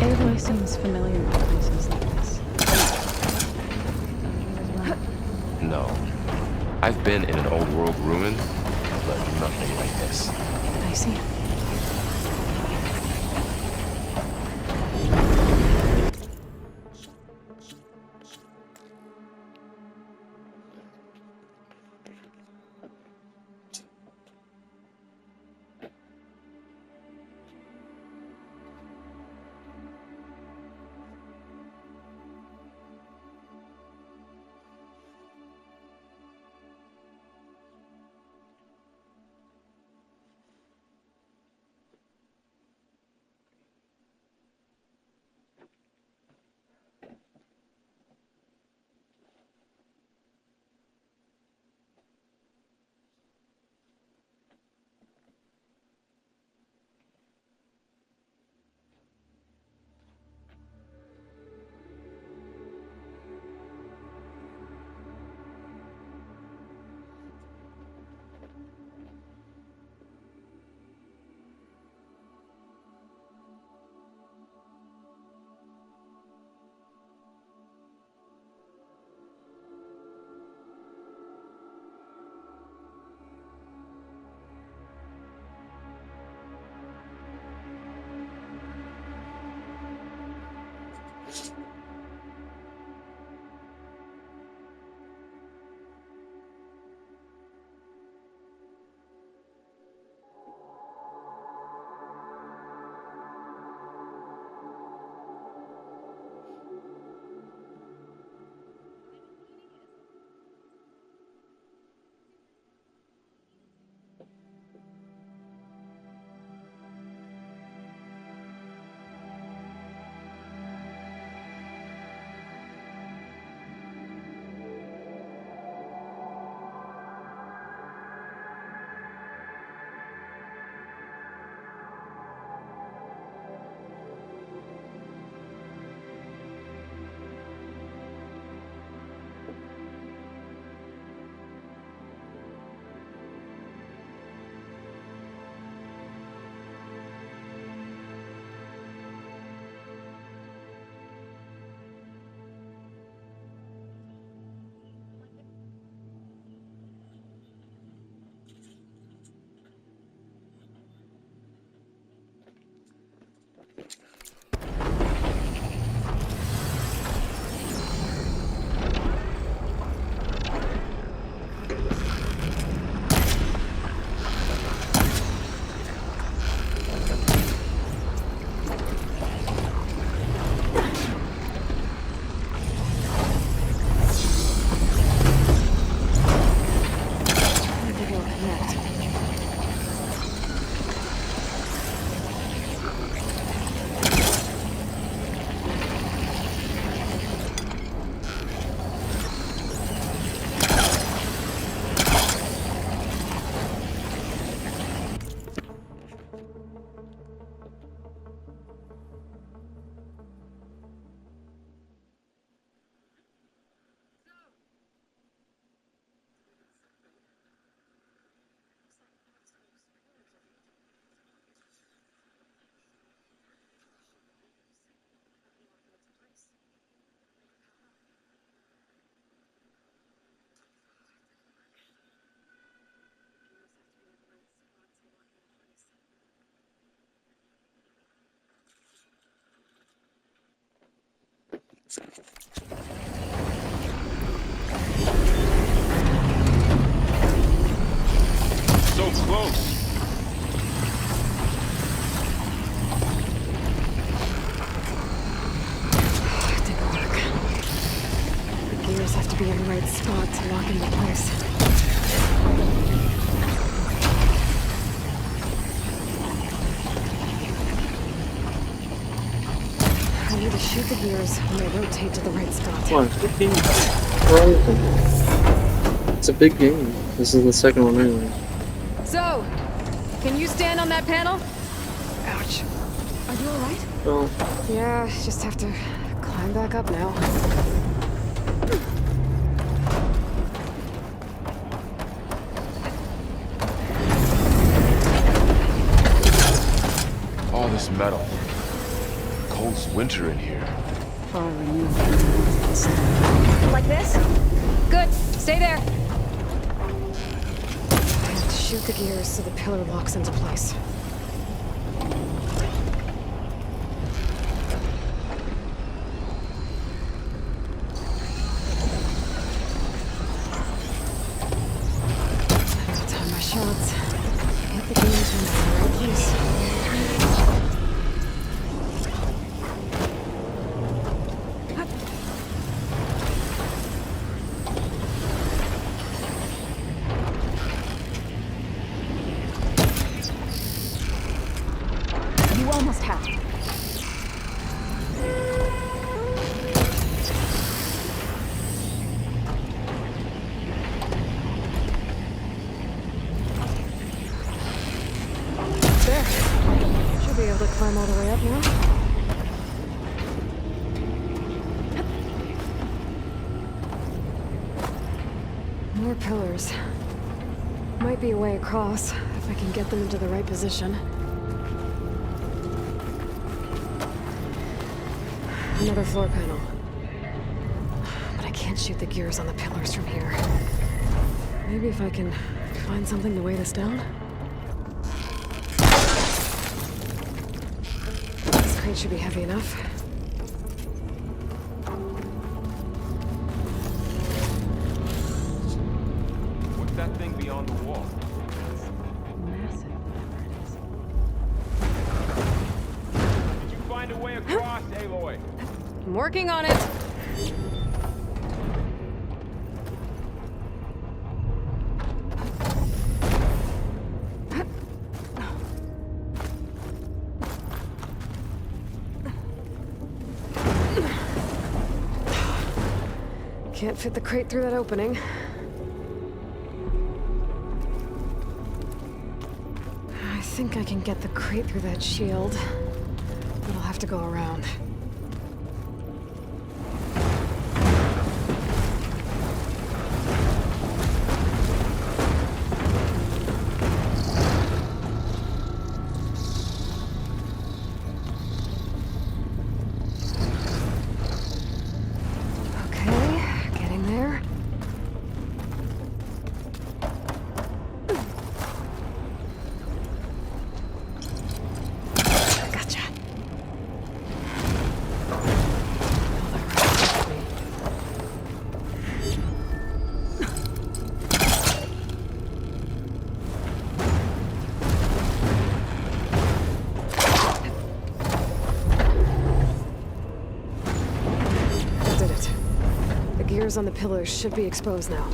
Aloy seems familiar with places like this. No. I've been in an old world ruin, but nothing like this. I see. So close. It didn't work. The gears have to be in the right spot to lock into place. I need to shoot the gears when they rotate to the right spot. Come on, 15. It's a big game. This is the second one anyway. So, can you stand on that panel? Ouch. Are you alright? Well, yeah, just have to climb back up now. All this metal. Cold's winter in here. Far removed. Like this? Good. Stay there. I have to shoot the gears so the pillar locks into place. I gotta time my shots. Hit the gears when they're in the right place. You almost have it. There. Should be able to climb all the way up now. More pillars. Might be a way across, if I can get them into the right position. Another floor panel. But I can't shoot the gears on the pillars from here. Maybe if I can find something to weigh this down? This crate should be heavy enough. What's that thing beyond the wall? Massive, whatever it is. Did you find a way across, Aloy? I'm working on it. Can't fit the crate through that opening. I think I can get the crate through that shield, but I'll have to go around. Gears on the pillars should be exposed now.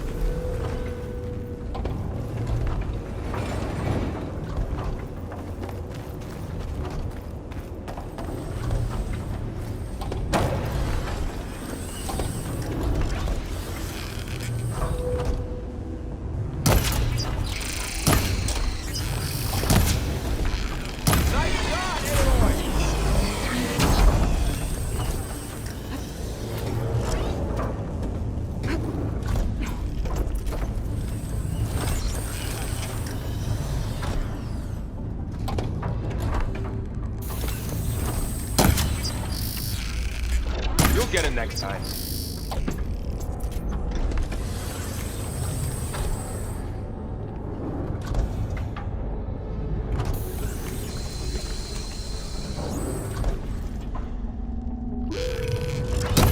Get it next time.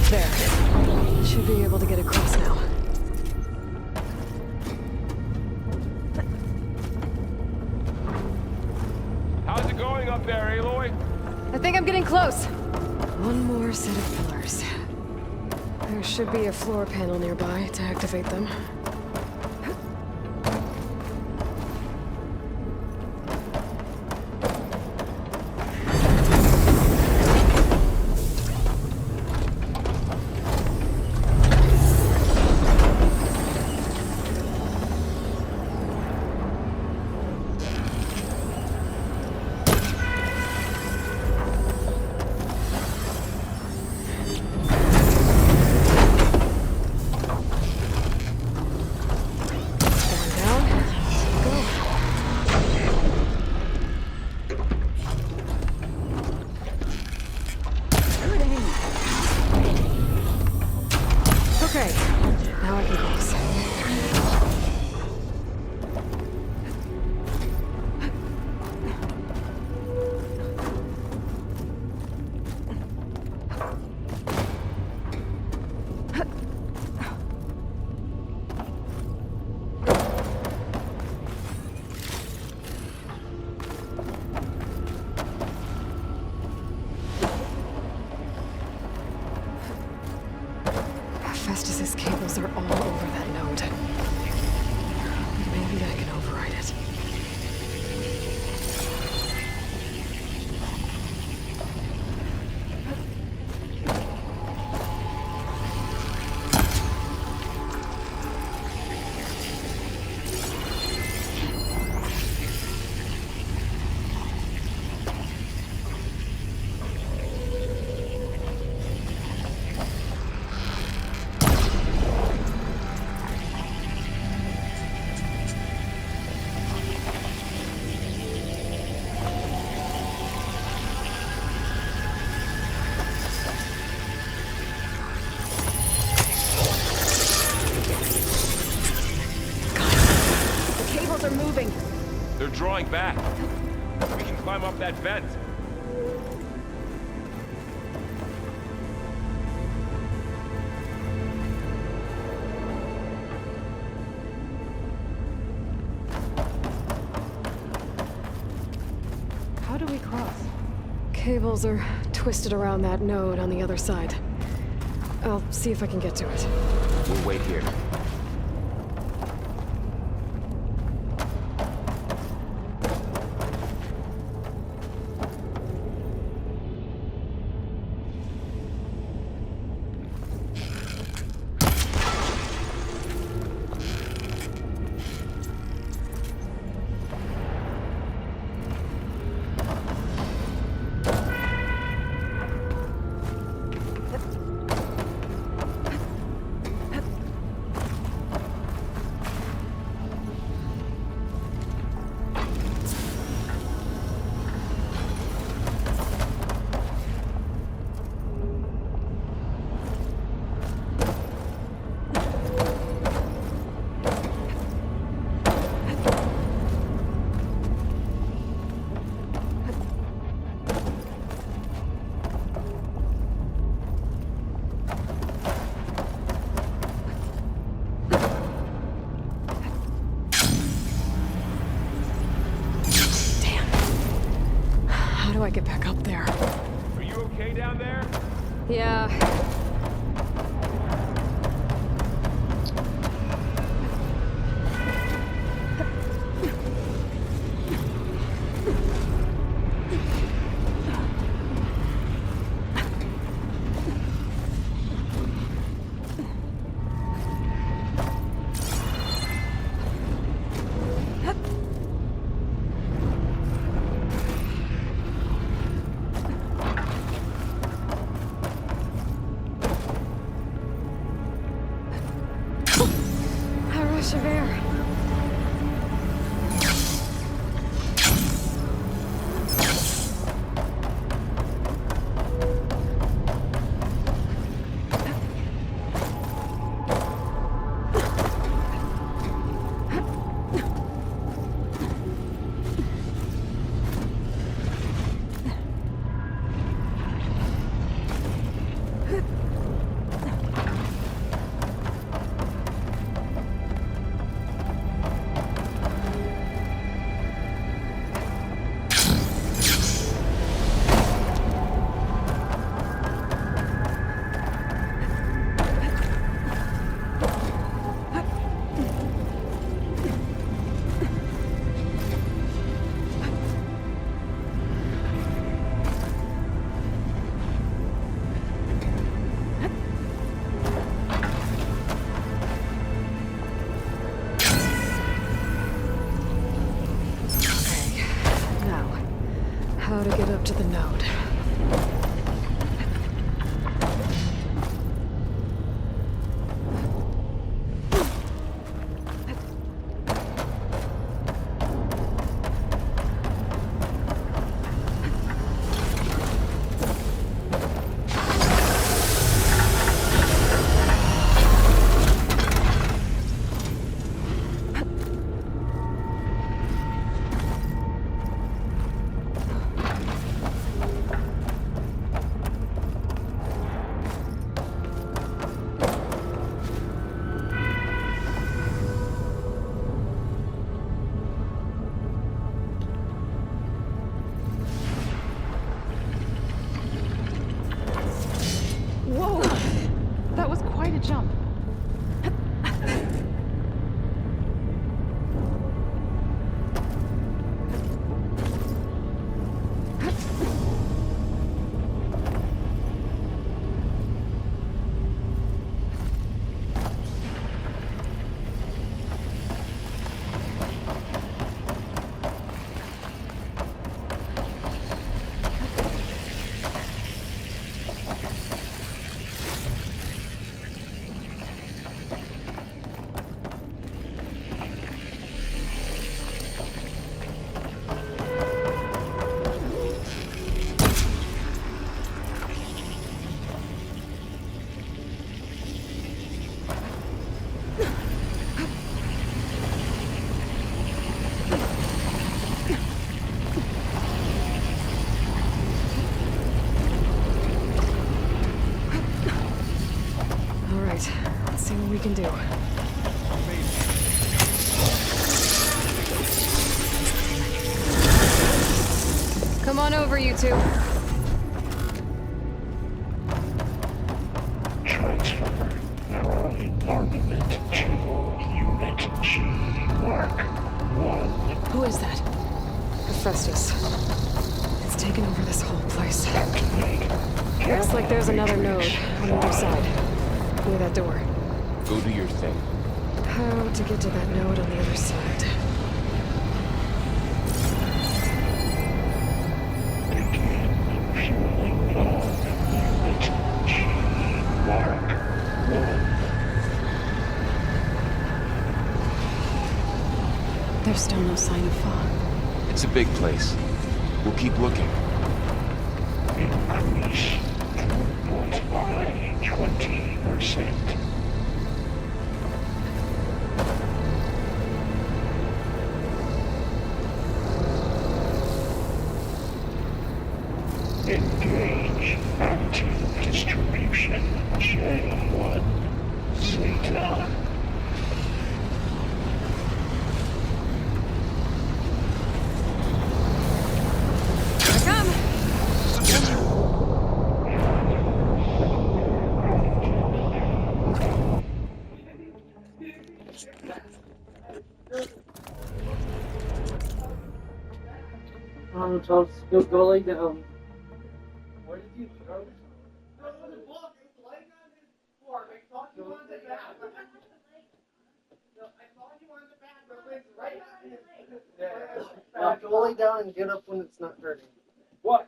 There. up there, Aloy? I think I'm getting close. One more set of pillars. There should be a floor panel nearby to activate them. Okay, now I can close. Festus's cables are all over that node. Maybe I can override it. They're drawing back. We can climb up that vent. How do we cross? Cables are twisted around that node on the other side. I'll see if I can get to it. We'll wait here. How do I get back up there? Are you okay down there? Yeah. how to get up to the node. Whoa! That was quite a jump. All right, let's see what we can do. Come on over, you two. Transfer armament to Unit G, Mark 1. Who is that? Hephaestus. It's taken over this whole place. Looks like there's another node on the other side. Near that door. Go do your thing. How to get to that node on the other side? There's still no sign of fog. It's a big place. We'll keep looking. Increase throughput by 20%. Engage active distribution J1 Zeta. Charles, go lay down. Where did you go? Yeah, go lay down and get up when it's not hurting. What?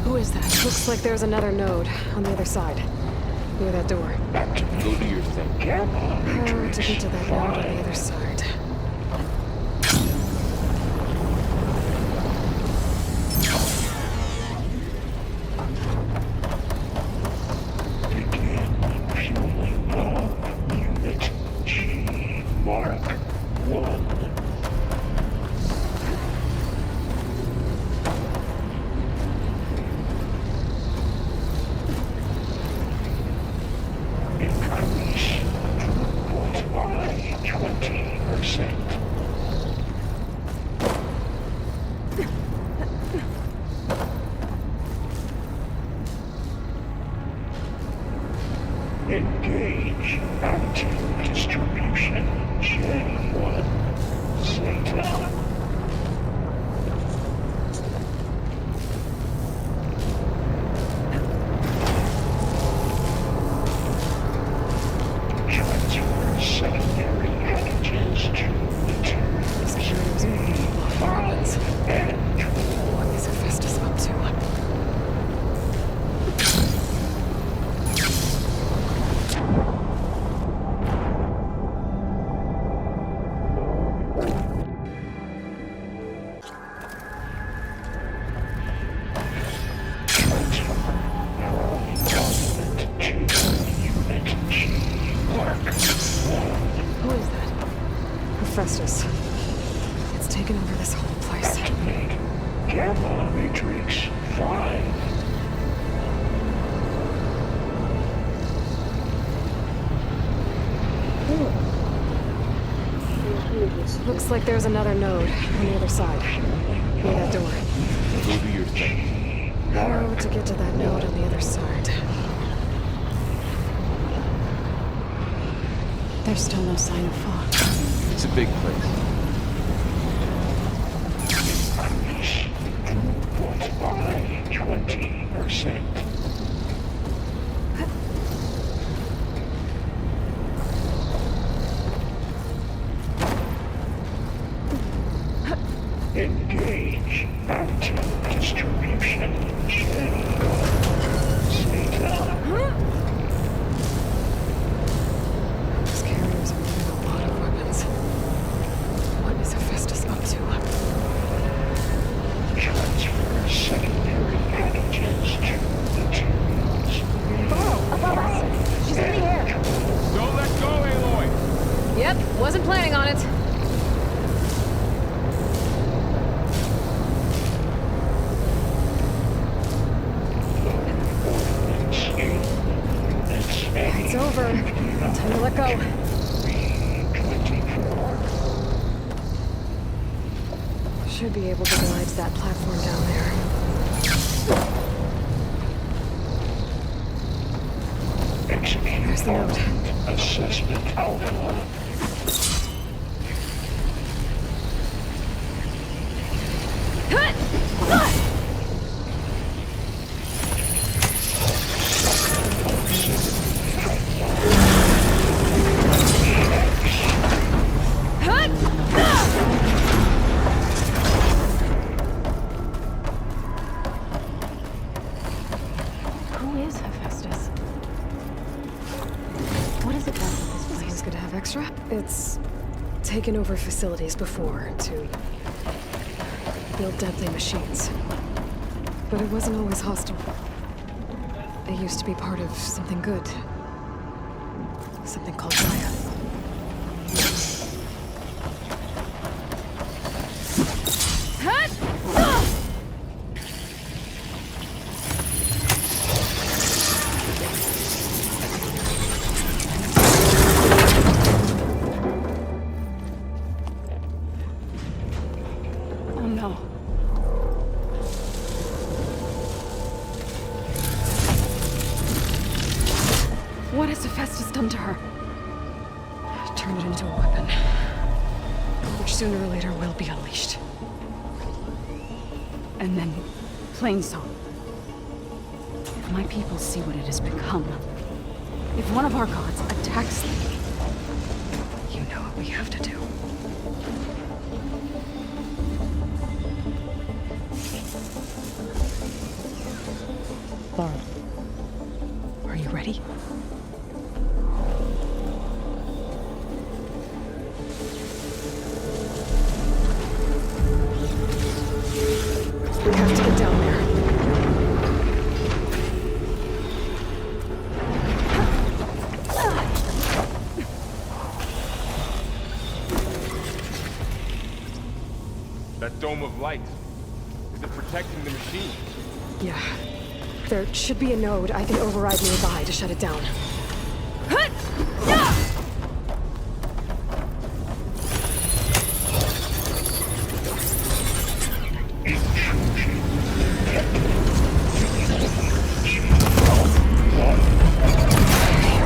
Who is that? Looks like there's another node on the other side. Near that door. Go do your thing. How to get to that node on the other side? Unit G, Mark 1. Increase throughput by 20%. Who is that? Hephaestus. It's taken over this whole place. Careful, Matrix. 5. Looks like there's another node on the other side. Near that door. Go do your thing. How to get to that node on the other side? There's still no sign of fog. It's a big place. By 20%. Engage anti-distribution channel. Those carriers are moving a lot of weapons. What is Hephaestus up to? Transfer secondary packages to materials. Oh, above us! She's in the air! Don't let go, Aloy! Yep, wasn't planning on it. It's over. Time to let go. Should be able to glide to that platform down there. There's the note. Assessment Alpha. Who is Hephaestus? What is it like with this place? Someone's gonna have extra? It's taken over facilities before to build deadly machines. But it wasn't always hostile. It used to be part of something good. Something called Gaia. Oh no. What has Hephaestus done to her? Turn it into a weapon. Which sooner or later will be unleashed. And then, plain song. If my people see what it has become, if one of our gods attacks them, you know what we have to do. Laura, are you ready? We have to get down there. That dome of light. Is it protecting the machine? Yeah. There should be a node I can override nearby to shut it down. Here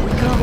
we go.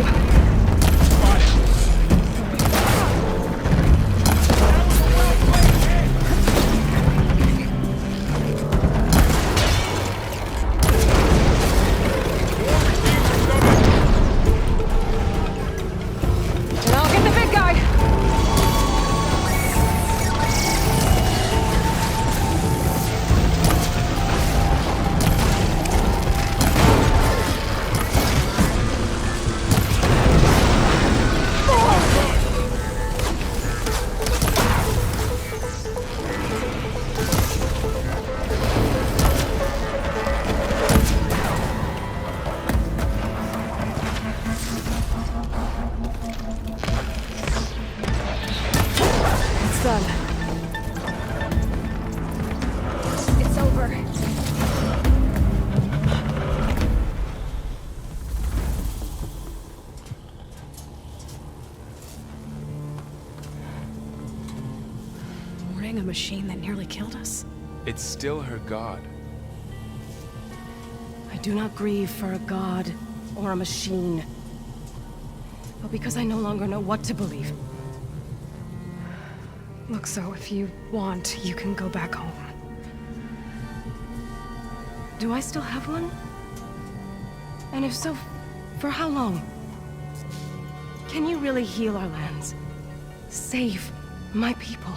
fighting a machine that nearly killed us? It's still her god. I do not grieve for a god or a machine, but because I no longer know what to believe. Look, so if you want, you can go back home. Do I still have one? And if so, for how long? Can you really heal our lands? Save my people?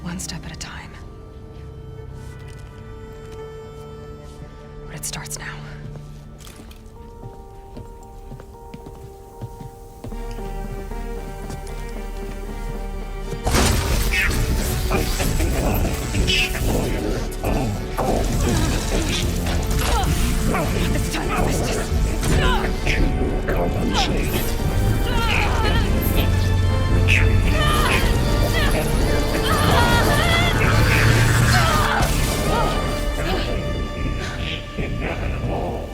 One step at a time. But it starts now. It's time to harvest. Compensate. Inevitable.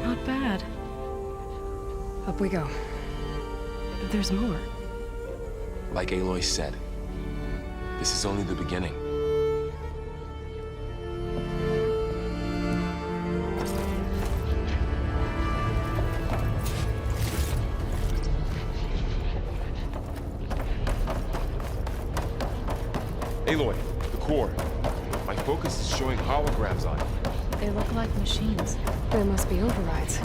Not bad. Up we go. There's more. Like Aloy said, this is only the beginning. Aloy, the core. My focus is showing holograms on it. They look like machines. There must be overrides.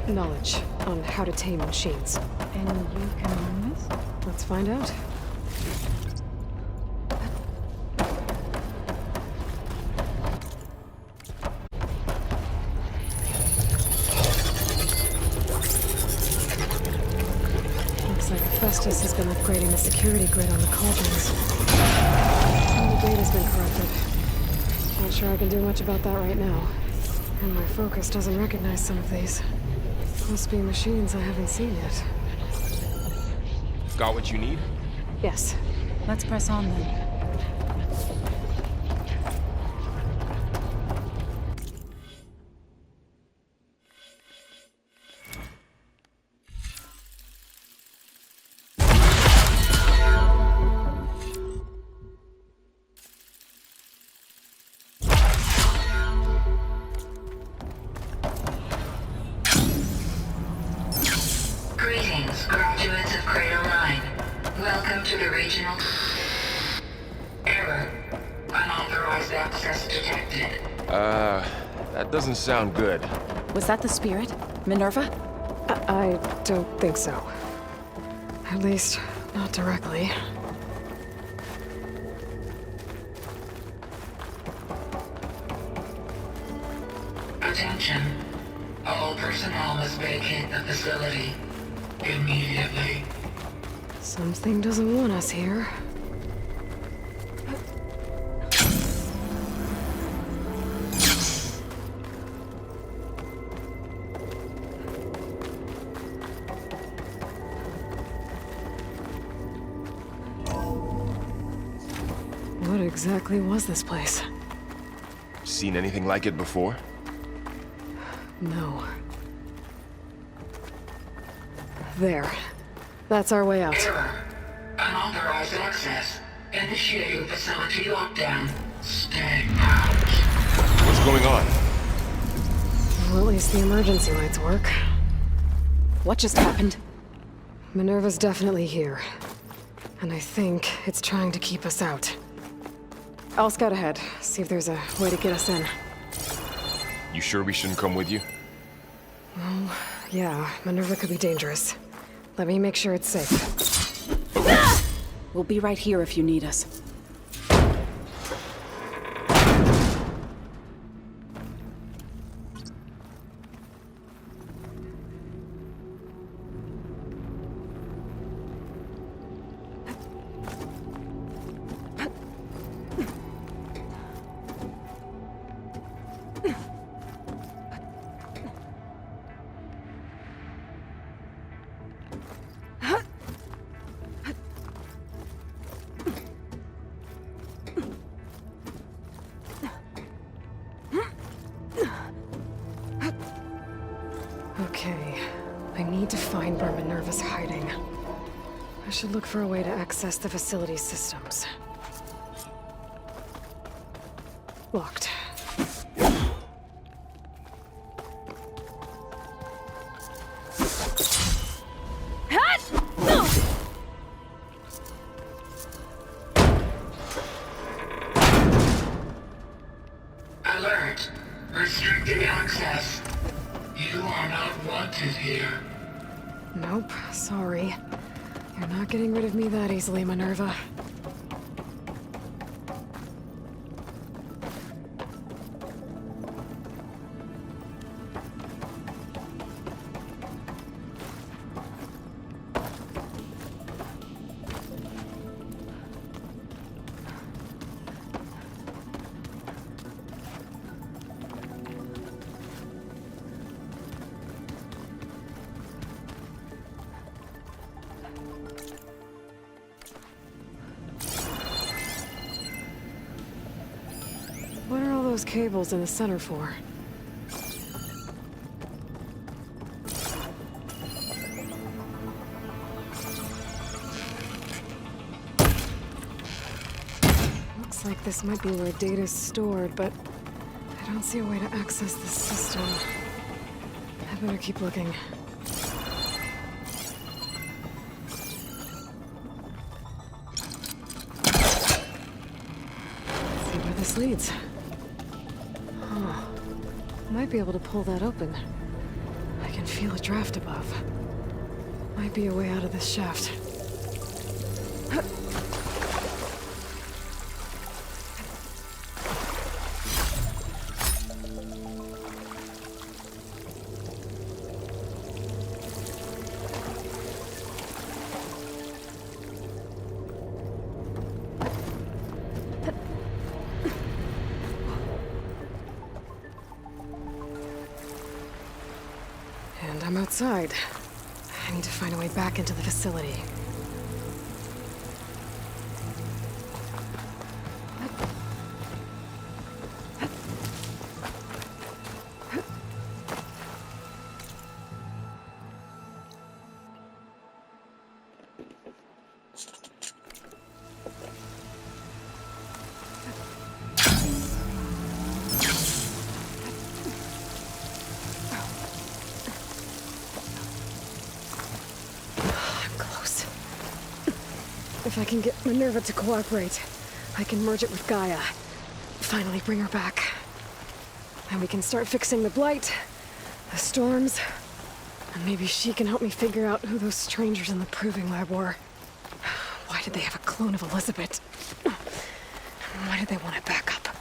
Knowledge on how to tame machines. And you can learn this? Let's find out. Looks like Festus has been upgrading the security grid on the cauldrons. And the data's been corrupted. Not sure I can do much about that right now. And my focus doesn't recognize some of these. Must be machines I haven't seen yet. Got what you need? Yes. Let's press on then. Greetings, graduates of Cradle 9. Welcome to the regional... Error. Unauthorized access detected. That doesn't sound good. Was that the spirit? Minerva? I don't think so. At least, not directly. Attention. All personnel must vacate the facility. Immediately. Something doesn't want us here. What exactly was this place? Seen anything like it before? No. There. That's our way out. Error. Unauthorized access. Initiating facility lockdown. Stay out. What's going on? Well, at least the emergency lights work. What just happened? Minerva's definitely here. And I think it's trying to keep us out. I'll scout ahead, see if there's a way to get us in. You sure we shouldn't come with you? Well, yeah, Minerva could be dangerous. Let me make sure it's safe. We'll be right here if you need us. Okay, I need to find where Minerva's hiding. I should look for a way to access the facility's systems. Locked. Alert! Restricted access. You are not wanted here. Nope, sorry. You're not getting rid of me that easily, Minerva. What are all those cables in the center for? Looks like this might be where data's stored, but I don't see a way to access this system. I better keep looking. See where this leads. Huh. Might be able to pull that open. I can feel a draft above. Might be a way out of this shaft. And I'm outside. I need to find a way back into the facility. If I can get Minerva to cooperate, I can merge it with Gaia. Finally bring her back. And we can start fixing the blight, the storms, and maybe she can help me figure out who those strangers in the proving lab were. Why did they have a clone of Elizabeth? Why did they want it back up?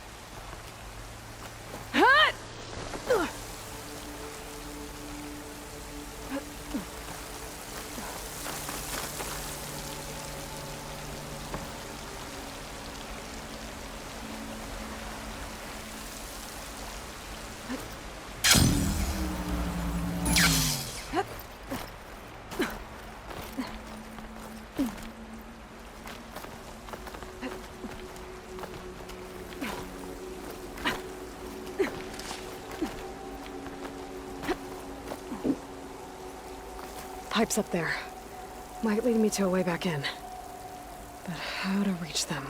Pipes up there. Might lead me to a way back in. But how to reach them?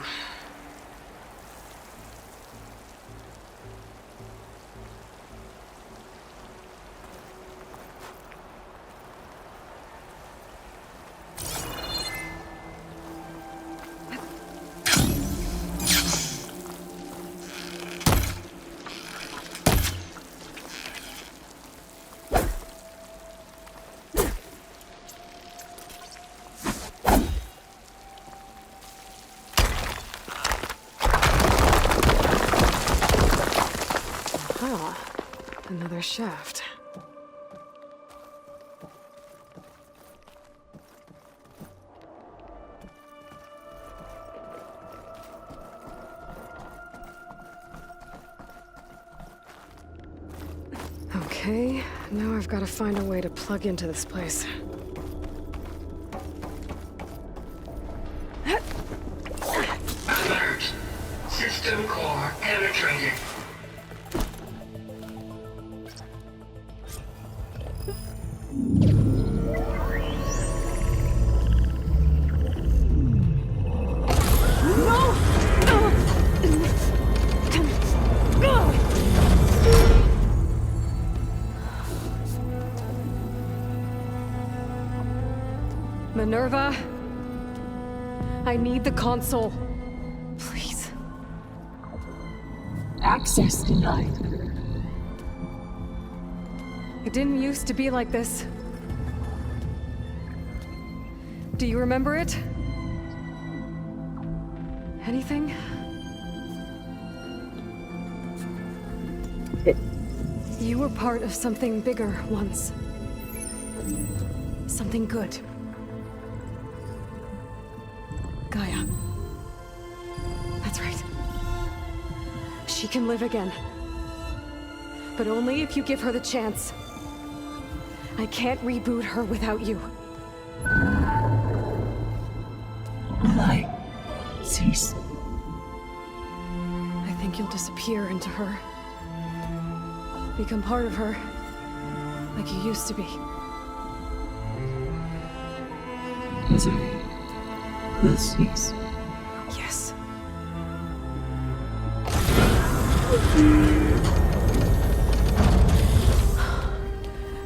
Another shaft. Okay, now I've got to find a way to plug into this place. Alert. System core penetrated. Minerva, I need the console. Please. Access denied. It didn't used to be like this. Do you remember it? Anything? You were part of something bigger once. Something good. Gaia. That's right. She can live again. But only if you give her the chance. I can't reboot her without you. Light. Cease. I think you'll disappear into her. Become part of her. Like you used to be. Misery. Will cease. Yes.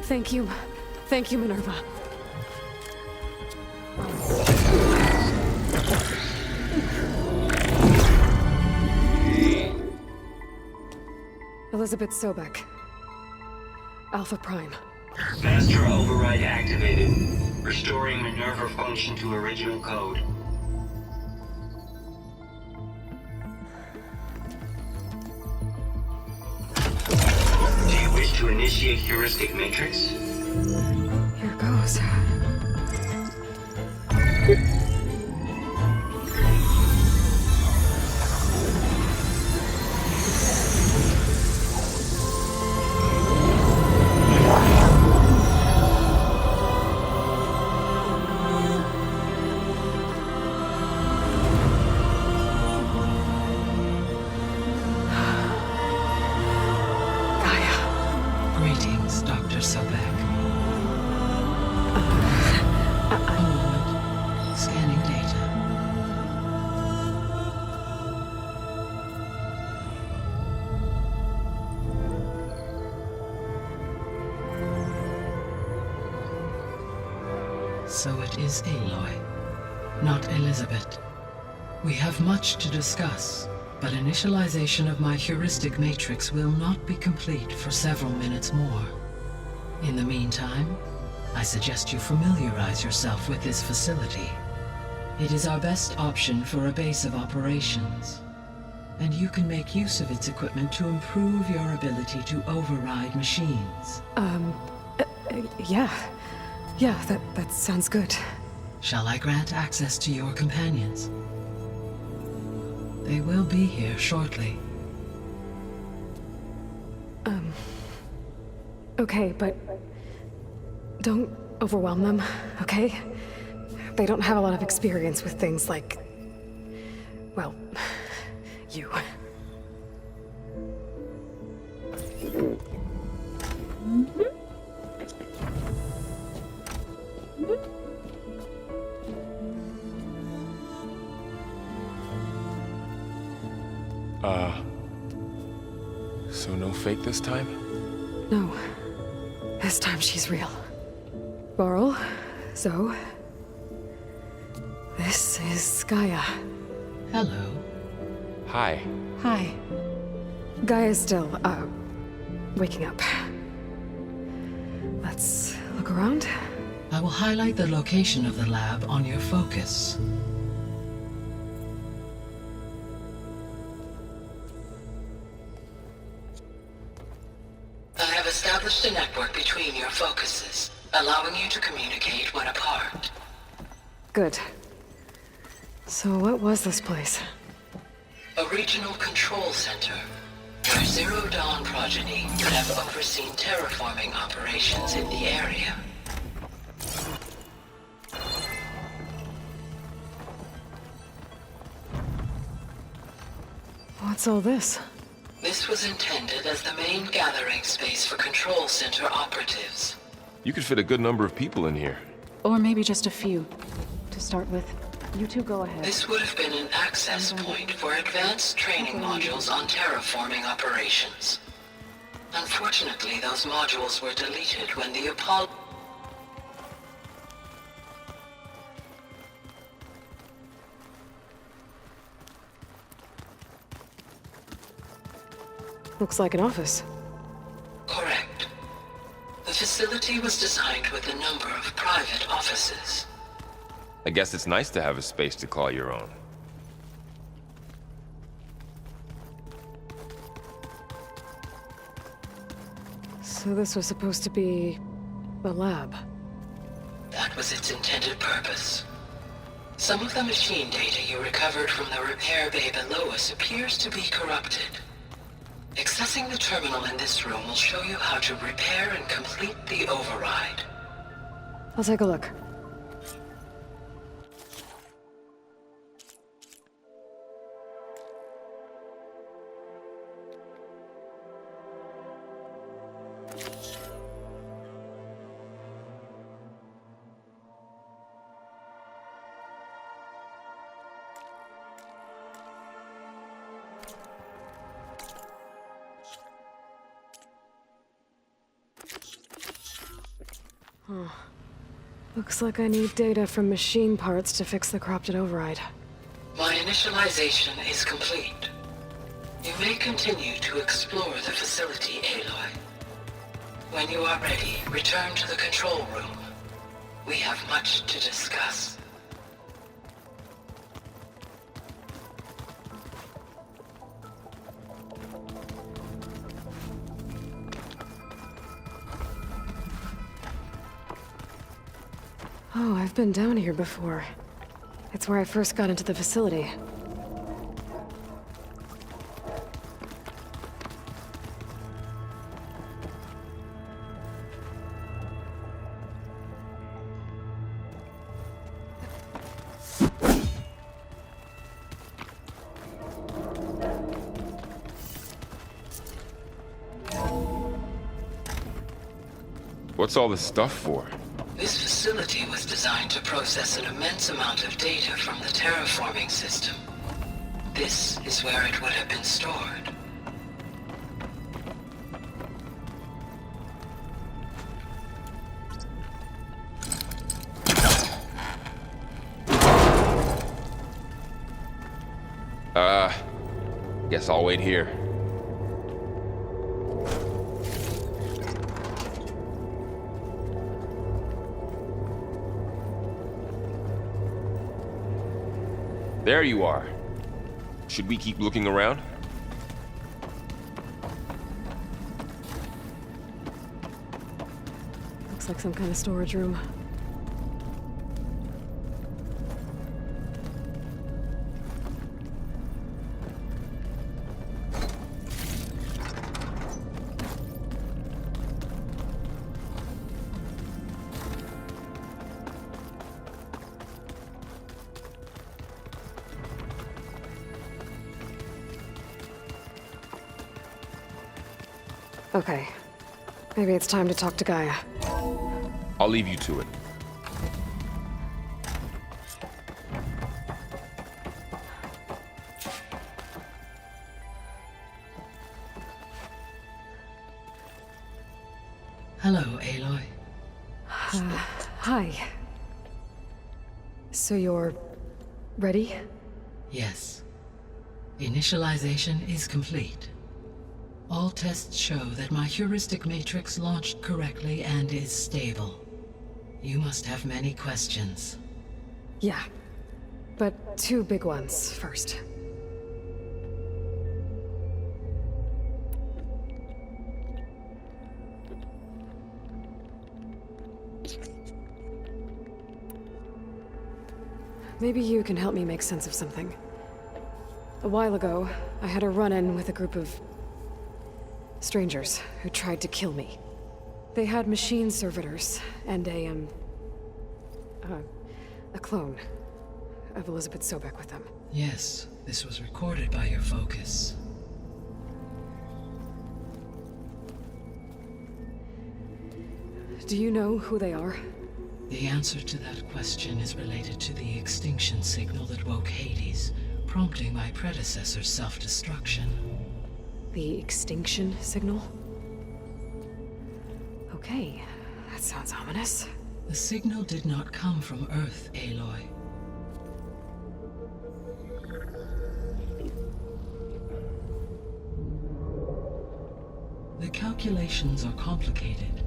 Thank you. Thank you, Minerva. Elizabeth Sobek. Alpha Prime. Master override activated. Restoring Minerva function to original code. Do you wish to initiate heuristic matrix? Here goes. Greetings, Dr. Sobek. A moment. Scanning data. So it is Aloy, not Elizabeth. We have much to discuss, but initialization of my heuristic matrix will not be complete for several minutes more. In the meantime, I suggest you familiarize yourself with this facility. It is our best option for a base of operations, and you can make use of its equipment to improve your ability to override machines. Yeah. Yeah, that sounds good. Shall I grant access to your companions? They will be here shortly. Okay, but don't overwhelm them, okay? They don't have a lot of experience with things like, well, you. So no fake this time? No. This time she's real. Varl, Zoe. This is Gaia. Hello. Hi. Hi. Gaia's still, waking up. Let's look around. I will highlight the location of the lab on your focus. I have established a network between your focuses, allowing you to communicate when apart. Good. So what was this place? A regional control center, where Zero Dawn progeny would have overseen terraforming operations in the area. What's all this? This was intended as the main gathering space for Control Center operatives. You could fit a good number of people in here. Or maybe just a few. To start with, you two go ahead. This would have been an access point for advanced training modules on terraforming operations. Unfortunately, those modules were deleted when the Apollo... Looks like an office. Correct. The facility was designed with a number of private offices. I guess it's nice to have a space to call your own. So this was supposed to be a lab. That was its intended purpose. Some of the machine data you recovered from the repair bay below us appears to be corrupted. Accessing the terminal in this room will show you how to repair and complete the override. I'll take a look. Huh. Looks like I need data from machine parts to fix the corrupted override. My initialization is complete. You may continue to explore the facility, Aloy. When you are ready, return to the control room. We have much to discuss. Oh, I've been down here before. It's where I first got into the facility. What's all this stuff for? This facility was designed to process an immense amount of data from the terraforming system. This is where it would have been stored. Guess I'll wait here. There you are. Should we keep looking around? Looks like some kind of storage room. Okay. Maybe it's time to talk to Gaia. I'll leave you to it. Hello, Aloy. Hi. So you're... ready? Yes. Initialization is complete. All tests show that my heuristic matrix launched correctly and is stable. You must have many questions. Yeah. But two big ones first. Maybe you can help me make sense of something. A while ago, I had a run-in with a group of strangers who tried to kill me. They had machine servitors and a clone of Elizabeth Sobek with them. Yes, this was recorded by your focus. Do you know who they are? The answer to that question is related to the extinction signal that woke Hades, prompting my predecessor's self-destruction. The extinction signal? Okay, that sounds ominous. The signal did not come from Earth, Aloy. The calculations are complicated,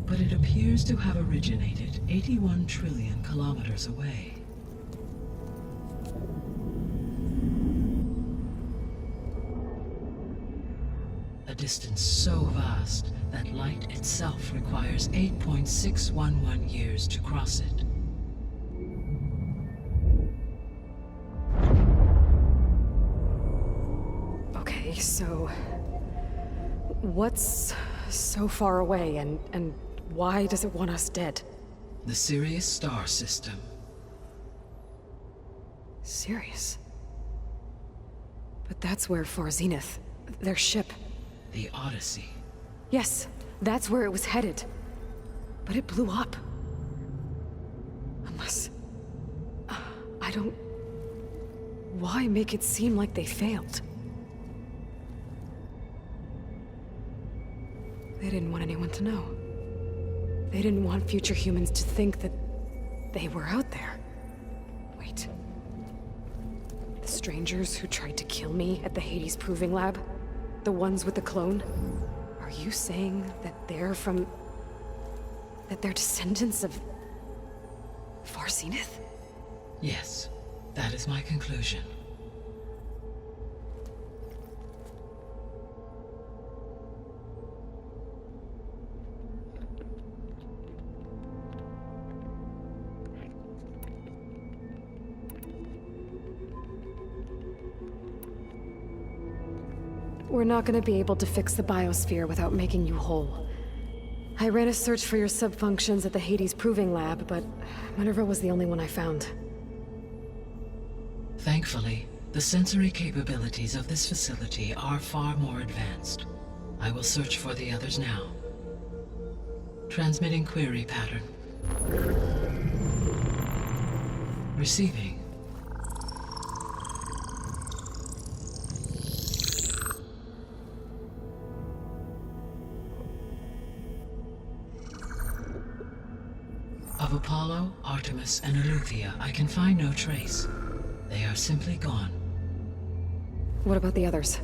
but it appears to have originated 81 trillion kilometers away. A distance so vast that light itself requires 8.611 years to cross it. Okay, so... what's so far away, and why does it want us dead? The Sirius star system. Sirius? But that's where Far Zenith, their ship... The Odyssey. Yes, that's where it was headed. But it blew up. Unless... I don't... Why make it seem like they failed? They didn't want anyone to know. They didn't want future humans to think that they were out there. Wait. The strangers who tried to kill me at the Hades Proving Lab? The ones with the clone? Are you saying that they're from... that they're descendants of... Far Zenith? Yes, that is my conclusion. We're not gonna be able to fix the biosphere without making you whole. I ran a search for your sub-functions at the Hades Proving Lab, but Minerva was the only one I found. Thankfully, the sensory capabilities of this facility are far more advanced. I will search for the others now. Transmitting query pattern. Receiving. Of Apollo, Artemis, and Eleuthia, I can find no trace. They are simply gone. What about the others?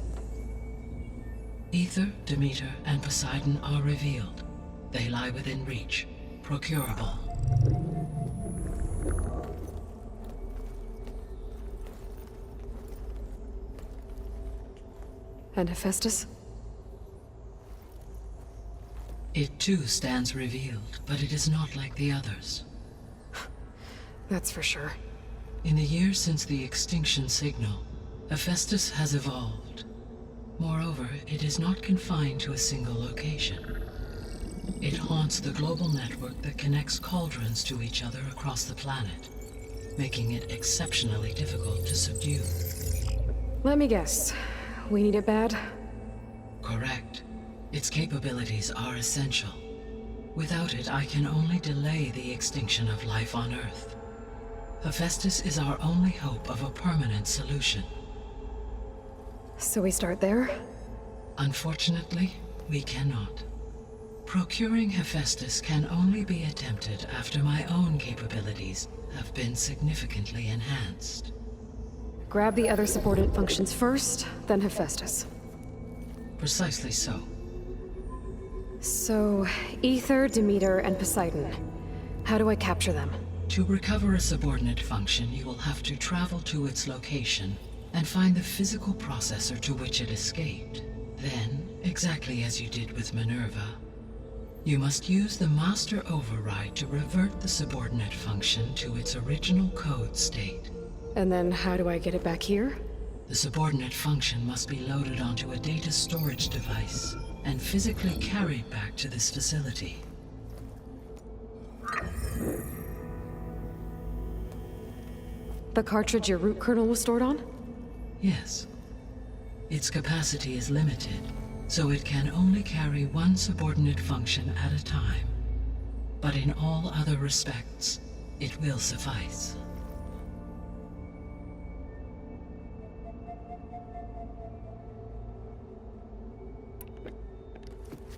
Ether, Demeter, and Poseidon are revealed. They lie within reach, procurable. And Hephaestus? It too stands revealed, but it is not like the others. That's for sure. In the years since the extinction signal, Hephaestus has evolved. Moreover, it is not confined to a single location. It haunts the global network that connects cauldrons to each other across the planet, making it exceptionally difficult to subdue. Let me guess. We need it bad? Correct. Its capabilities are essential. Without it, I can only delay the extinction of life on Earth. Hephaestus is our only hope of a permanent solution. So we start there? Unfortunately, we cannot. Procuring Hephaestus can only be attempted after my own capabilities have been significantly enhanced. Grab the other subordinate functions first, then Hephaestus. Precisely so. So, Ether, Demeter, and Poseidon. How do I capture them? To recover a subordinate function, you will have to travel to its location and find the physical processor to which it escaped. Then, exactly as you did with Minerva, you must use the master override to revert the subordinate function to its original code state. And then how do I get it back here? The subordinate function must be loaded onto a data storage device and physically carried back to this facility. The cartridge your root kernel was stored on? Yes. Its capacity is limited, so it can only carry one subordinate function at a time. but in all other respects, it will suffice.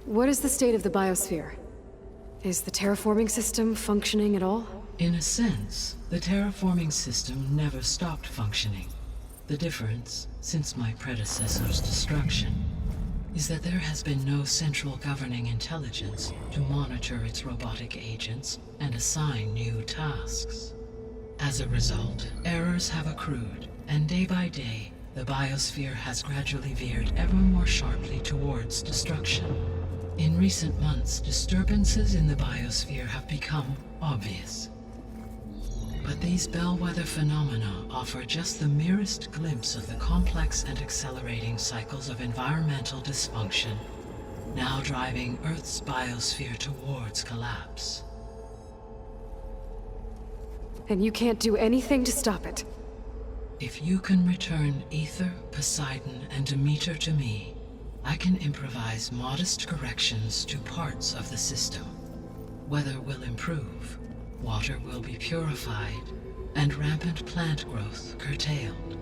What is the state of the biosphere? Is the terraforming system functioning at all? In a sense, the terraforming system never stopped functioning. The difference, since my predecessor's destruction, is that there has been no central governing intelligence to monitor its robotic agents and assign new tasks. As a result, errors have accrued, and day by day, the biosphere has gradually veered ever more sharply towards destruction. In recent months, disturbances in the biosphere have become obvious. But these bellwether phenomena offer just the merest glimpse of the complex and accelerating cycles of environmental dysfunction, now driving Earth's biosphere towards collapse. And you can't do anything to stop it? If you can return Ether, Poseidon, and Demeter to me, I can improvise modest corrections to parts of the system. Weather will improve, water will be purified, and rampant plant growth curtailed.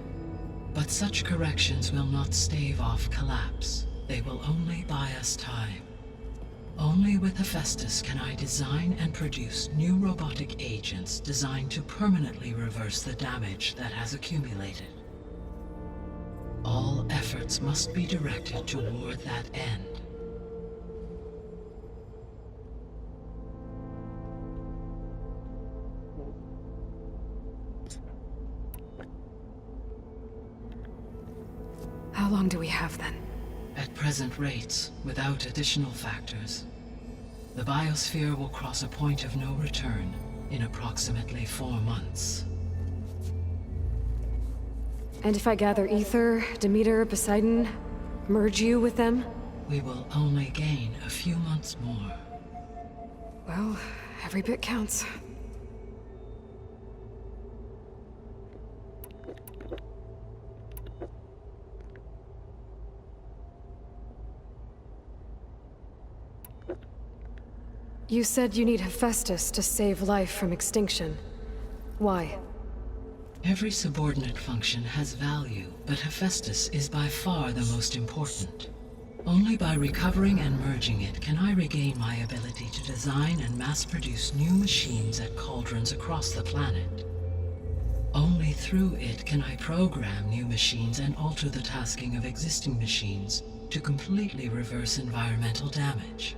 But such corrections will not stave off collapse. They will only buy us time. Only with Hephaestus can I design and produce new robotic agents designed to permanently reverse the damage that has accumulated. All efforts must be directed toward that end. How long do we have then? At present rates, without additional factors, the biosphere will cross a point of no return in approximately 4 months. And if I gather Ether, Demeter, Poseidon, merge you with them? We will only gain a few months more. Well, every bit counts. You said you need Hephaestus to save life from extinction. Why? Every subordinate function has value, but Hephaestus is by far the most important. Only by recovering and merging it can I regain my ability to design and mass-produce new machines at cauldrons across the planet. Only through it can I program new machines and alter the tasking of existing machines to completely reverse environmental damage.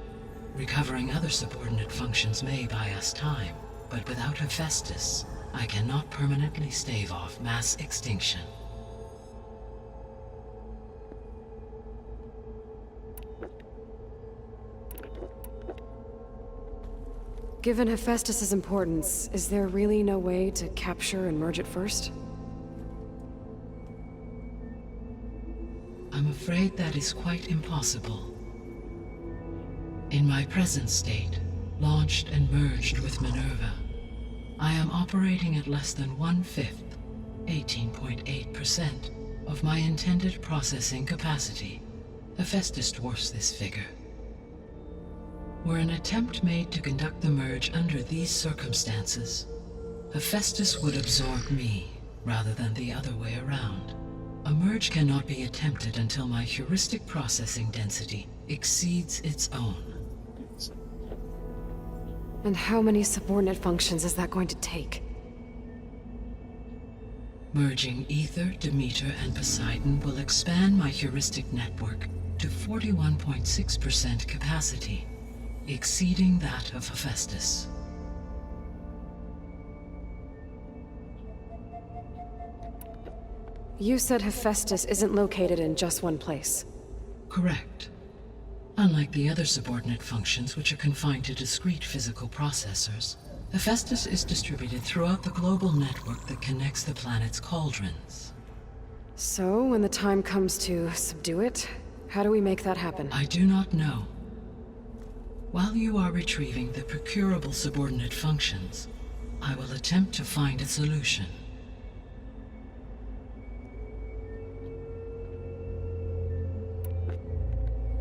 Recovering other subordinate functions may buy us time, but without Hephaestus, I cannot permanently stave off mass extinction. Given Hephaestus's importance, is there really no way to capture and merge it first? I'm afraid that is quite impossible. In my present state, launched and merged with Minerva, I am operating at less than 1/5, 18.8%, of my intended processing capacity. Hephaestus dwarfs this figure. Were an attempt made to conduct the merge under these circumstances, Hephaestus would absorb me, rather than the other way around. A merge cannot be attempted until my heuristic processing density exceeds its own. And how many subordinate functions is that going to take? Merging Ether, Demeter, and Poseidon will expand my heuristic network to 41.6% capacity, exceeding that of Hephaestus. You said Hephaestus isn't located in just one place. Correct. Unlike the other subordinate functions, which are confined to discrete physical processors, Hephaestus is distributed throughout the global network that connects the planet's cauldrons. So, when the time comes to subdue it, how do we make that happen? I do not know. While you are retrieving the procurable subordinate functions, I will attempt to find a solution.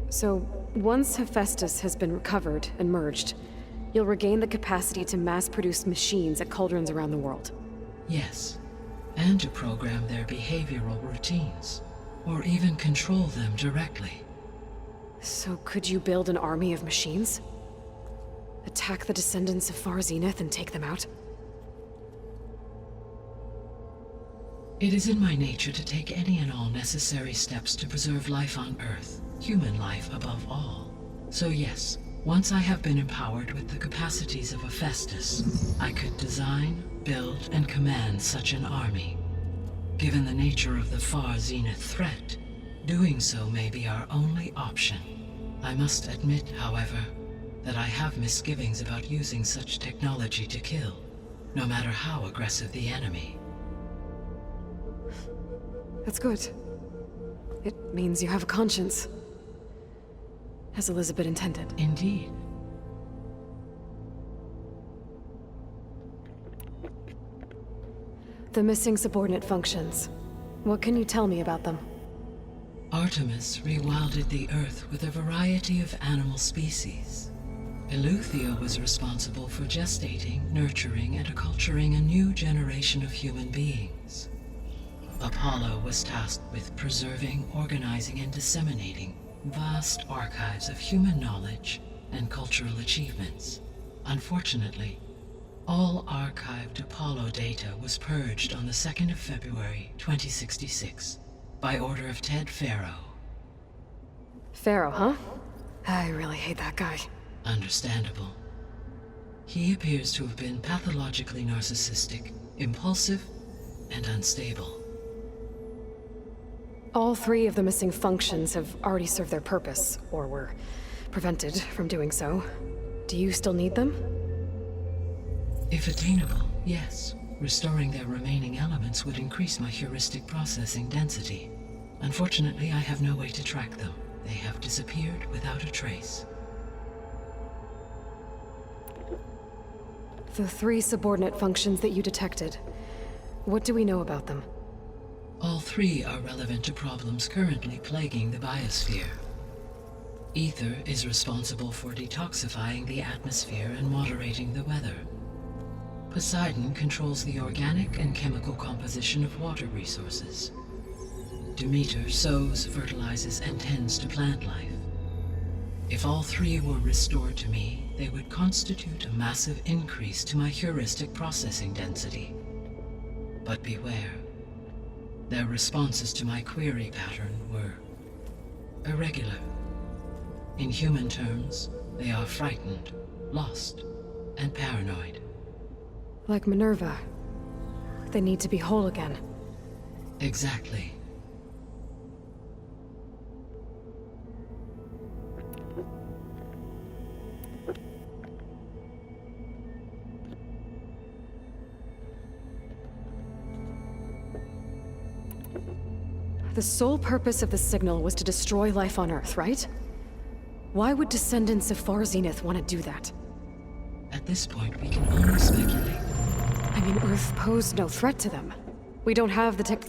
So, once Hephaestus has been recovered and merged, You'll regain the capacity to mass-produce machines at cauldrons around the world. Yes, and to program their behavioral routines, or even control them directly. So could you build an army of machines? Attack the descendants of Far Zenith and take them out? It is in my nature to take any and all necessary steps to preserve life on Earth, human life above all. So yes, once I have been empowered with the capacities of a Festus, I could design, build, and command such an army. Given the nature of the Far Zenith threat, doing so may be our only option. I must admit, however, that I have misgivings about using such technology to kill, no matter how aggressive the enemy. That's good. It means you have a conscience. As Elizabeth intended. Indeed. The missing subordinate functions. What can you tell me about them? Artemis rewilded the Earth with a variety of animal species. Eleuthia was responsible for gestating, nurturing, and acculturating a new generation of human beings. Apollo was tasked with preserving, organizing, and disseminating vast archives of human knowledge and cultural achievements. Unfortunately, all archived Apollo data was purged on the 2nd of February, 2066, by order of Ted Faro. Faro, huh? I really hate that guy. Understandable. He appears to have been pathologically narcissistic, impulsive, and unstable. All 3 of the missing functions have already served their purpose, or were prevented from doing so. Do you still need them? If attainable, yes. Restoring their remaining elements would increase my heuristic processing density. Unfortunately, I have no way to track them. They have disappeared without a trace. The 3 subordinate functions that you detected. What do we know about them? All 3 are relevant to problems currently plaguing the biosphere. Ether is responsible for detoxifying the atmosphere and moderating the weather. Poseidon controls the organic and chemical composition of water resources. Demeter sows, fertilizes, and tends to plant life. If all 3 were restored to me, they would constitute a massive increase to my heuristic processing density. But beware. Their responses to my query pattern were irregular. In human terms, they are frightened, lost, and paranoid. Like Minerva. They need to be whole again. Exactly. The sole purpose of the signal was to destroy life on Earth, right? Why would descendants of Far Zenith want to do that? At this point, we can only speculate. I mean, Earth posed no threat to them. We don't have the tech...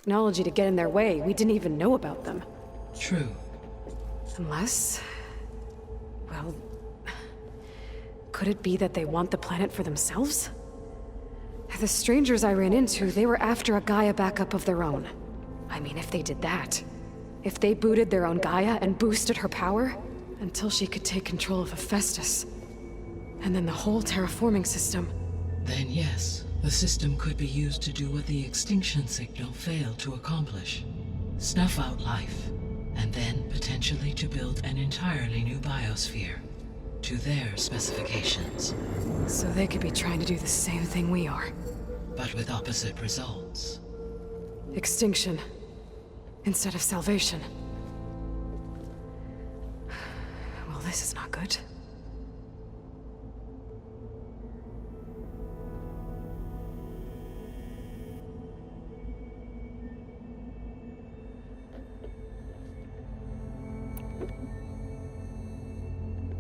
technology to get in their way. We didn't even know about them. True. Unless... well... could it be that they want the planet for themselves? The strangers I ran into, they were after a Gaia backup of their own. I mean, if they did that... if they booted their own Gaia and boosted her power... until she could take control of Hephaestus. And then the whole terraforming system. Then yes, the system could be used to do what the extinction signal failed to accomplish. Snuff out life, and then potentially to build an entirely new biosphere. to their specifications. So they could be trying to do the same thing we are. But with opposite results. Extinction instead of salvation. Well, this is not good.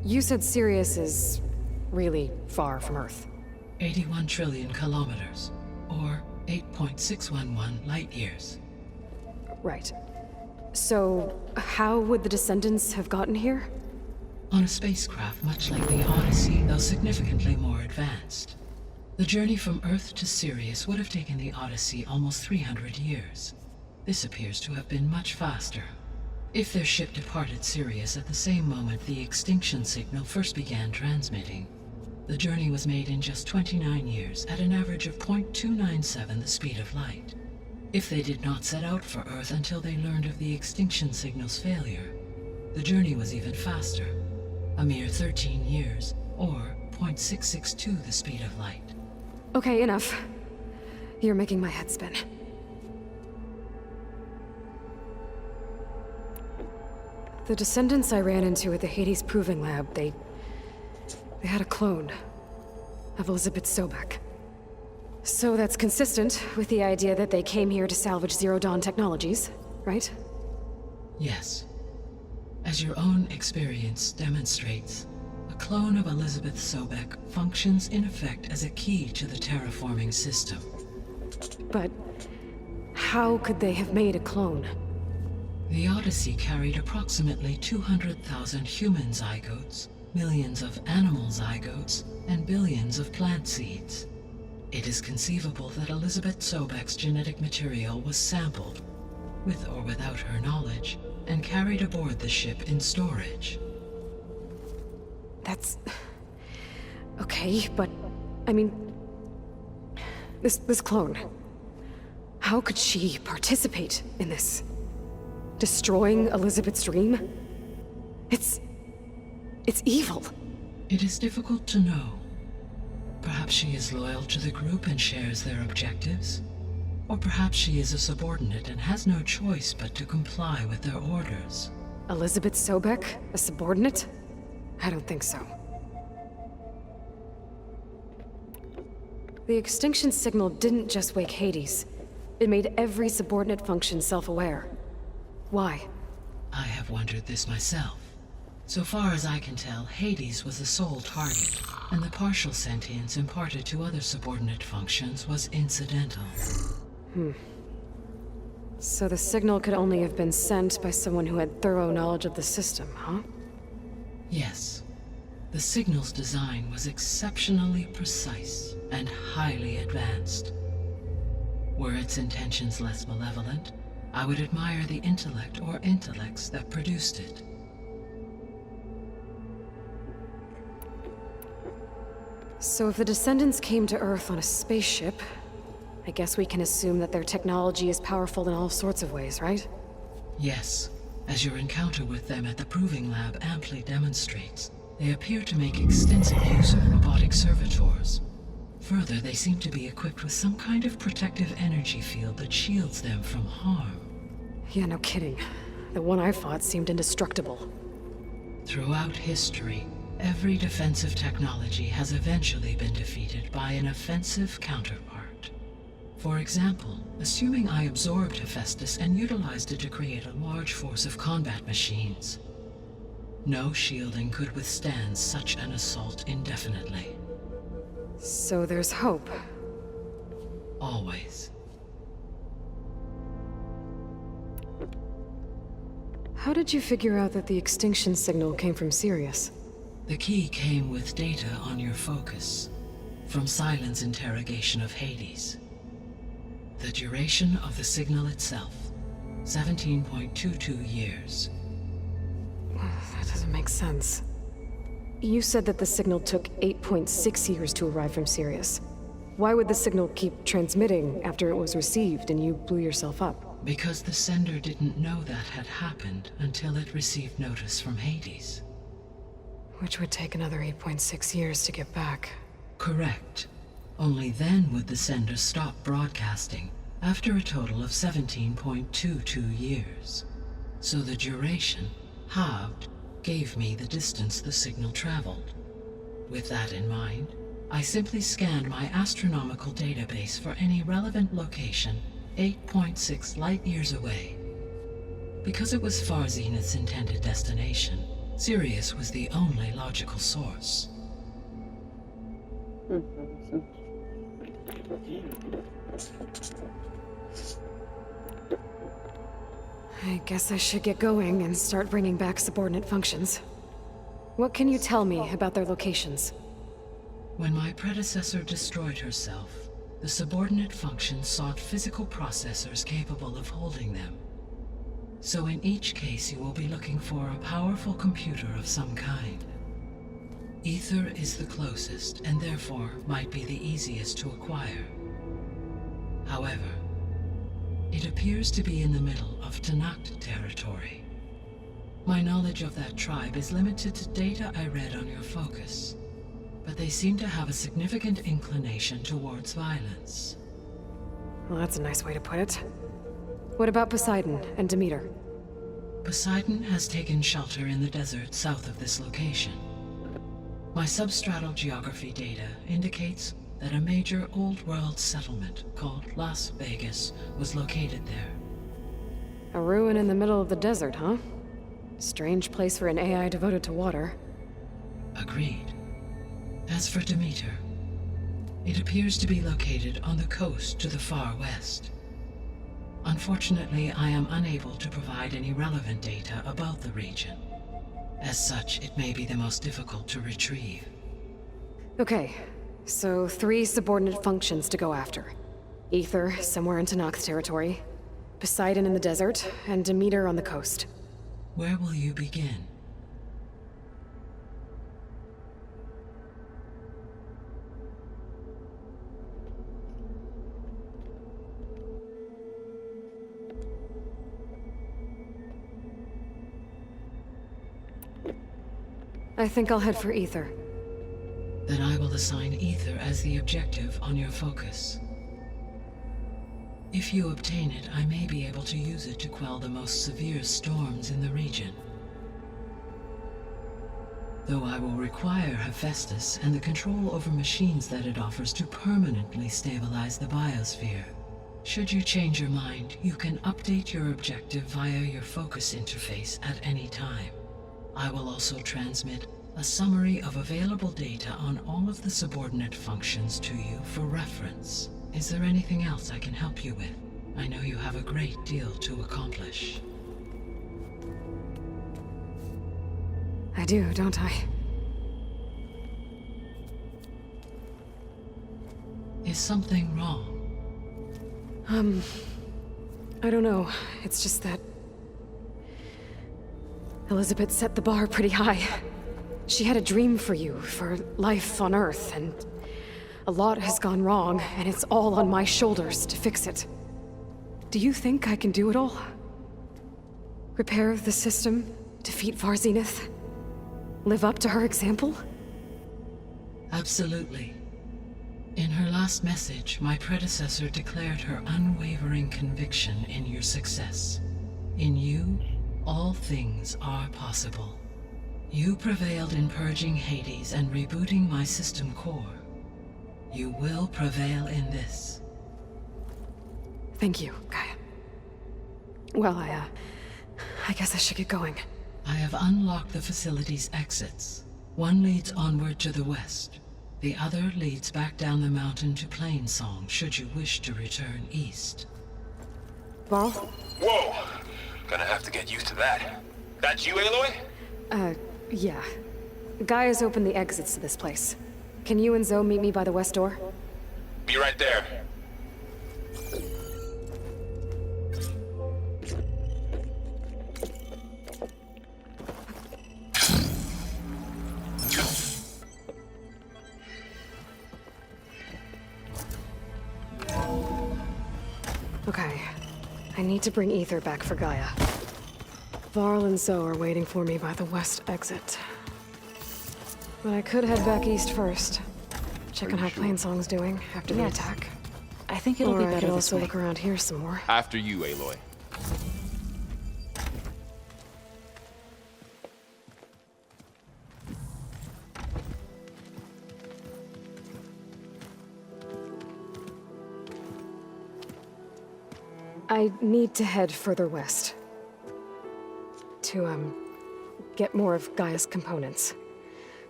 You said Sirius is really far from Earth. 81 trillion kilometers, or 8.611 light years. Right. So, how would the Descendants have gotten here? On a spacecraft much like the Odyssey, though significantly more advanced. The journey from Earth to Sirius would have taken the Odyssey almost 300 years. This appears to have been much faster. If their ship departed Sirius at the same moment the extinction signal first began transmitting, the journey was made in just 29 years at an average of 0.297 the speed of light. If they did not set out for Earth until they learned of the extinction signal's failure, the journey was even faster, a mere 13 years, or 0.662 the speed of light. Okay, enough. You're making my head spin. The Descendants I ran into at the Hades Proving Lab, they had a clone of Elizabeth Sobek. So that's consistent with the idea that they came here to salvage Zero Dawn technologies, right? Yes. As your own experience demonstrates, a clone of Elizabeth Sobek functions in effect as a key to the terraforming system. But how could they have made a clone? The Odyssey carried approximately 200,000 human zygotes, millions of animal zygotes, and billions of plant seeds. It is conceivable that Elizabeth Sobek's genetic material was sampled, with or without her knowledge, and carried aboard the ship in storage. That's... okay, but... I mean... This clone... How could she participate in this? Destroying Elizabeth's dream? It's evil. It is difficult to know. Perhaps she is loyal to the group and shares their objectives. Or perhaps she is a subordinate and has no choice but to comply with their orders. Elizabeth Sobek? A subordinate? I don't think so. The extinction signal didn't just wake Hades. It made every subordinate function self-aware. Why? I have wondered this myself. So far as I can tell, Hades was the sole target, and the partial sentience imparted to other subordinate functions was incidental. So the signal could only have been sent by someone who had thorough knowledge of the system, huh? Yes. The signal's design was exceptionally precise and highly advanced. Were its intentions less malevolent, I would admire the intellect or intellects that produced it. So if the Descendants came to Earth on a spaceship, I guess we can assume that their technology is powerful in all sorts of ways, right? Yes, as your encounter with them at the Proving Lab amply demonstrates, they appear to make extensive use of robotic servitors. Further, they seem to be equipped with some kind of protective energy field that shields them from harm. Yeah, no kidding. The one I fought seemed indestructible. Throughout history, every defensive technology has eventually been defeated by an offensive counterpart. For example, assuming I absorbed Hephaestus and utilized it to create a large force of combat machines. No shielding could withstand such an assault indefinitely. So there's hope. Always. How did you figure out that the extinction signal came from Sirius? The key came with data on your focus, from Silent's interrogation of Hades. The duration of the signal itself, 17.22 years. That doesn't make sense. You said that the signal took 8.6 years to arrive from Sirius. Why would the signal keep transmitting after it was received and you blew yourself up? Because the sender didn't know that had happened until it received notice from Hades. Which would take another 8.6 years to get back. Correct. Only then would the sender stop broadcasting, after a total of 17.22 years. So the duration, halved, gave me the distance the signal traveled. With that in mind, I simply scanned my astronomical database for any relevant location 8.6 light-years away. Because it was Far Zenith's intended destination, Sirius was the only logical source. I guess I should get going and start bringing back subordinate functions. What can you tell me about their locations? When my predecessor destroyed herself, the subordinate functions sought physical processors capable of holding them. So in each case you will be looking for a powerful computer of some kind. Ether is the closest, and therefore might be the easiest to acquire. However, it appears to be in the middle of Tanakh territory. My knowledge of that tribe is limited to data I read on your focus, but they seem to have a significant inclination towards violence. Well, that's a nice way to put it. What about Poseidon and Demeter? Poseidon has taken shelter in the desert south of this location. My substratal geography data indicates that a major old-world settlement called Las Vegas was located there. A ruin in the middle of the desert, huh? Strange place for an AI devoted to water. Agreed. As for Demeter, it appears to be located on the coast to the far west. Unfortunately, I am unable to provide any relevant data about the region. As such, it may be the most difficult to retrieve. Okay, so 3 subordinate functions to go after. Ether, somewhere in Tanakh territory. Poseidon in the desert, and Demeter on the coast. Where will you begin? I think I'll head for Ether. Then I will assign Ether as the objective on your focus. If you obtain it, I may be able to use it to quell the most severe storms in the region. Though I will require Hephaestus and the control over machines that it offers to permanently stabilize the biosphere. Should you change your mind, you can update your objective via your focus interface at any time. I will also transmit a summary of available data on all of the subordinate functions to you for reference. Is there anything else I can help you with? I know you have a great deal to accomplish. I do, don't I? Is something wrong? I don't know. It's just that Elizabeth set the bar pretty high. She had a dream for you, for life on Earth, and a lot has gone wrong, and it's all on my shoulders to fix it. Do you think I can do it all? Repair the system, defeat Far Zenith, live up to her example? Absolutely. In her last message, my predecessor declared her unwavering conviction in your success. In you, all things are possible. You prevailed in purging Hades and rebooting my system core. You will prevail in this. Thank you, Gaia. Well, I guess I should get going. I have unlocked the facility's exits. One leads onward to the west. The other leads back down the mountain to Plainsong, should you wish to return east. Varl? Whoa! Gonna have to get used to that. That's you, Aloy? Yeah. Gaia's opened the exits to this place. Can you and Zoe meet me by the west door? Be right there. Okay. I need to bring Ether back for Gaia. Varl and Zoe are waiting for me by the west exit. But I could head back east first. Check on how Plainsong's doing after the Yes. attack. I think it'll be Or I better could this also way. look around here some more. After you, Aloy. I need to head further west. To, get more of Gaia's components.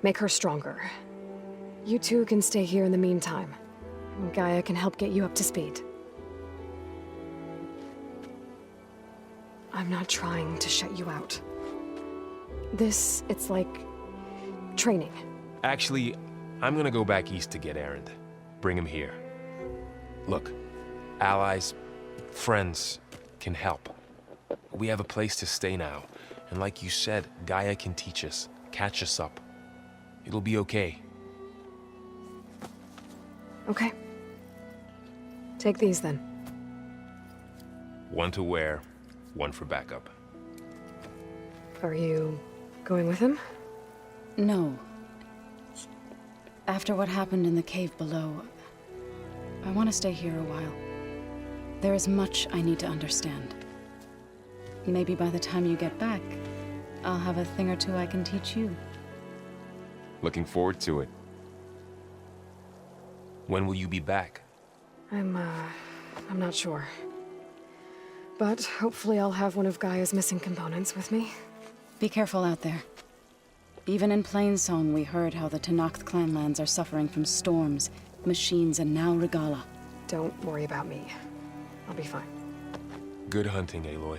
Make her stronger. You two can stay here in the meantime. Gaia can help get you up to speed. I'm not trying to shut you out. It's like training. Actually, I'm gonna go back east to get Erend. Bring him here. Look, allies, friends can help. We have a place to stay now. And like you said, Gaia can teach us, catch us up. It'll be okay. Okay. Take these then. One to wear, one for backup. Are you going with him? No. After what happened in the cave below, I want to stay here a while. There is much I need to understand. Maybe by the time you get back, I'll have a thing or two I can teach you. Looking forward to it. When will you be back? I'm not sure. But hopefully I'll have one of Gaia's missing components with me. Be careful out there. Even in Plainsong, we heard how the Tenakth clanlands are suffering from storms, machines, and now Regala. Don't worry about me. I'll be fine. Good hunting, Aloy.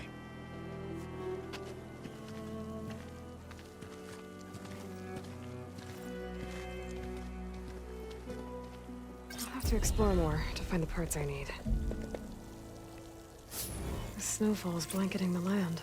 I'll have to explore more to find the parts I need. The snowfall's blanketing the land.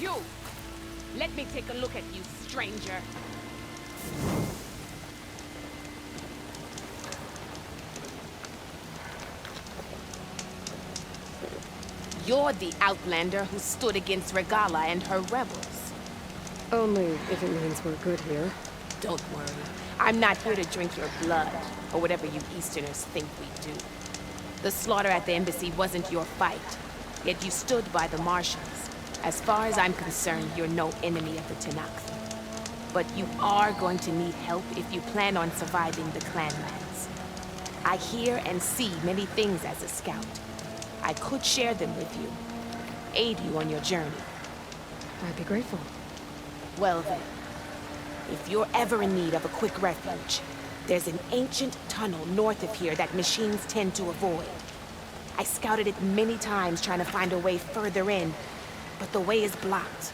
You! Let me take a look at you, stranger. You're the outlander who stood against Regala and her rebels. Only if it means we're good here. Don't worry. I'm not here to drink your blood, or whatever you Easterners think we do. The slaughter at the embassy wasn't your fight, yet you stood by the Martians. As far as I'm concerned, you're no enemy of the Tenakth. But you are going to need help if you plan on surviving the clanlands. I hear and see many things as a scout. I could share them with you, aid you on your journey. I'd be grateful. Well then, if you're ever in need of a quick refuge, there's an ancient tunnel north of here that machines tend to avoid. I scouted it many times trying to find a way further in, but the way is blocked.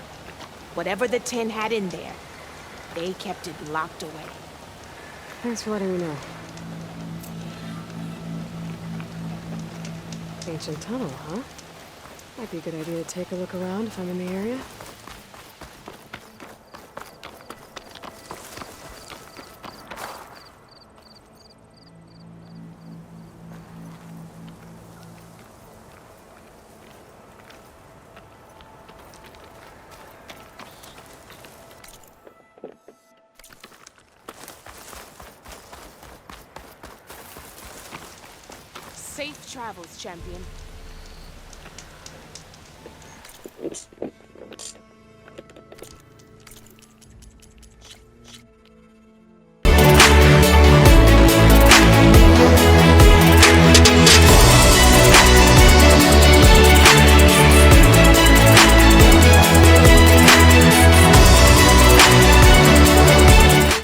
Whatever the 10 had in there, they kept it locked away. Thanks for letting me know. Ancient tunnel, huh? Might be a good idea to take a look around if I'm in the area. Safe travels, champion.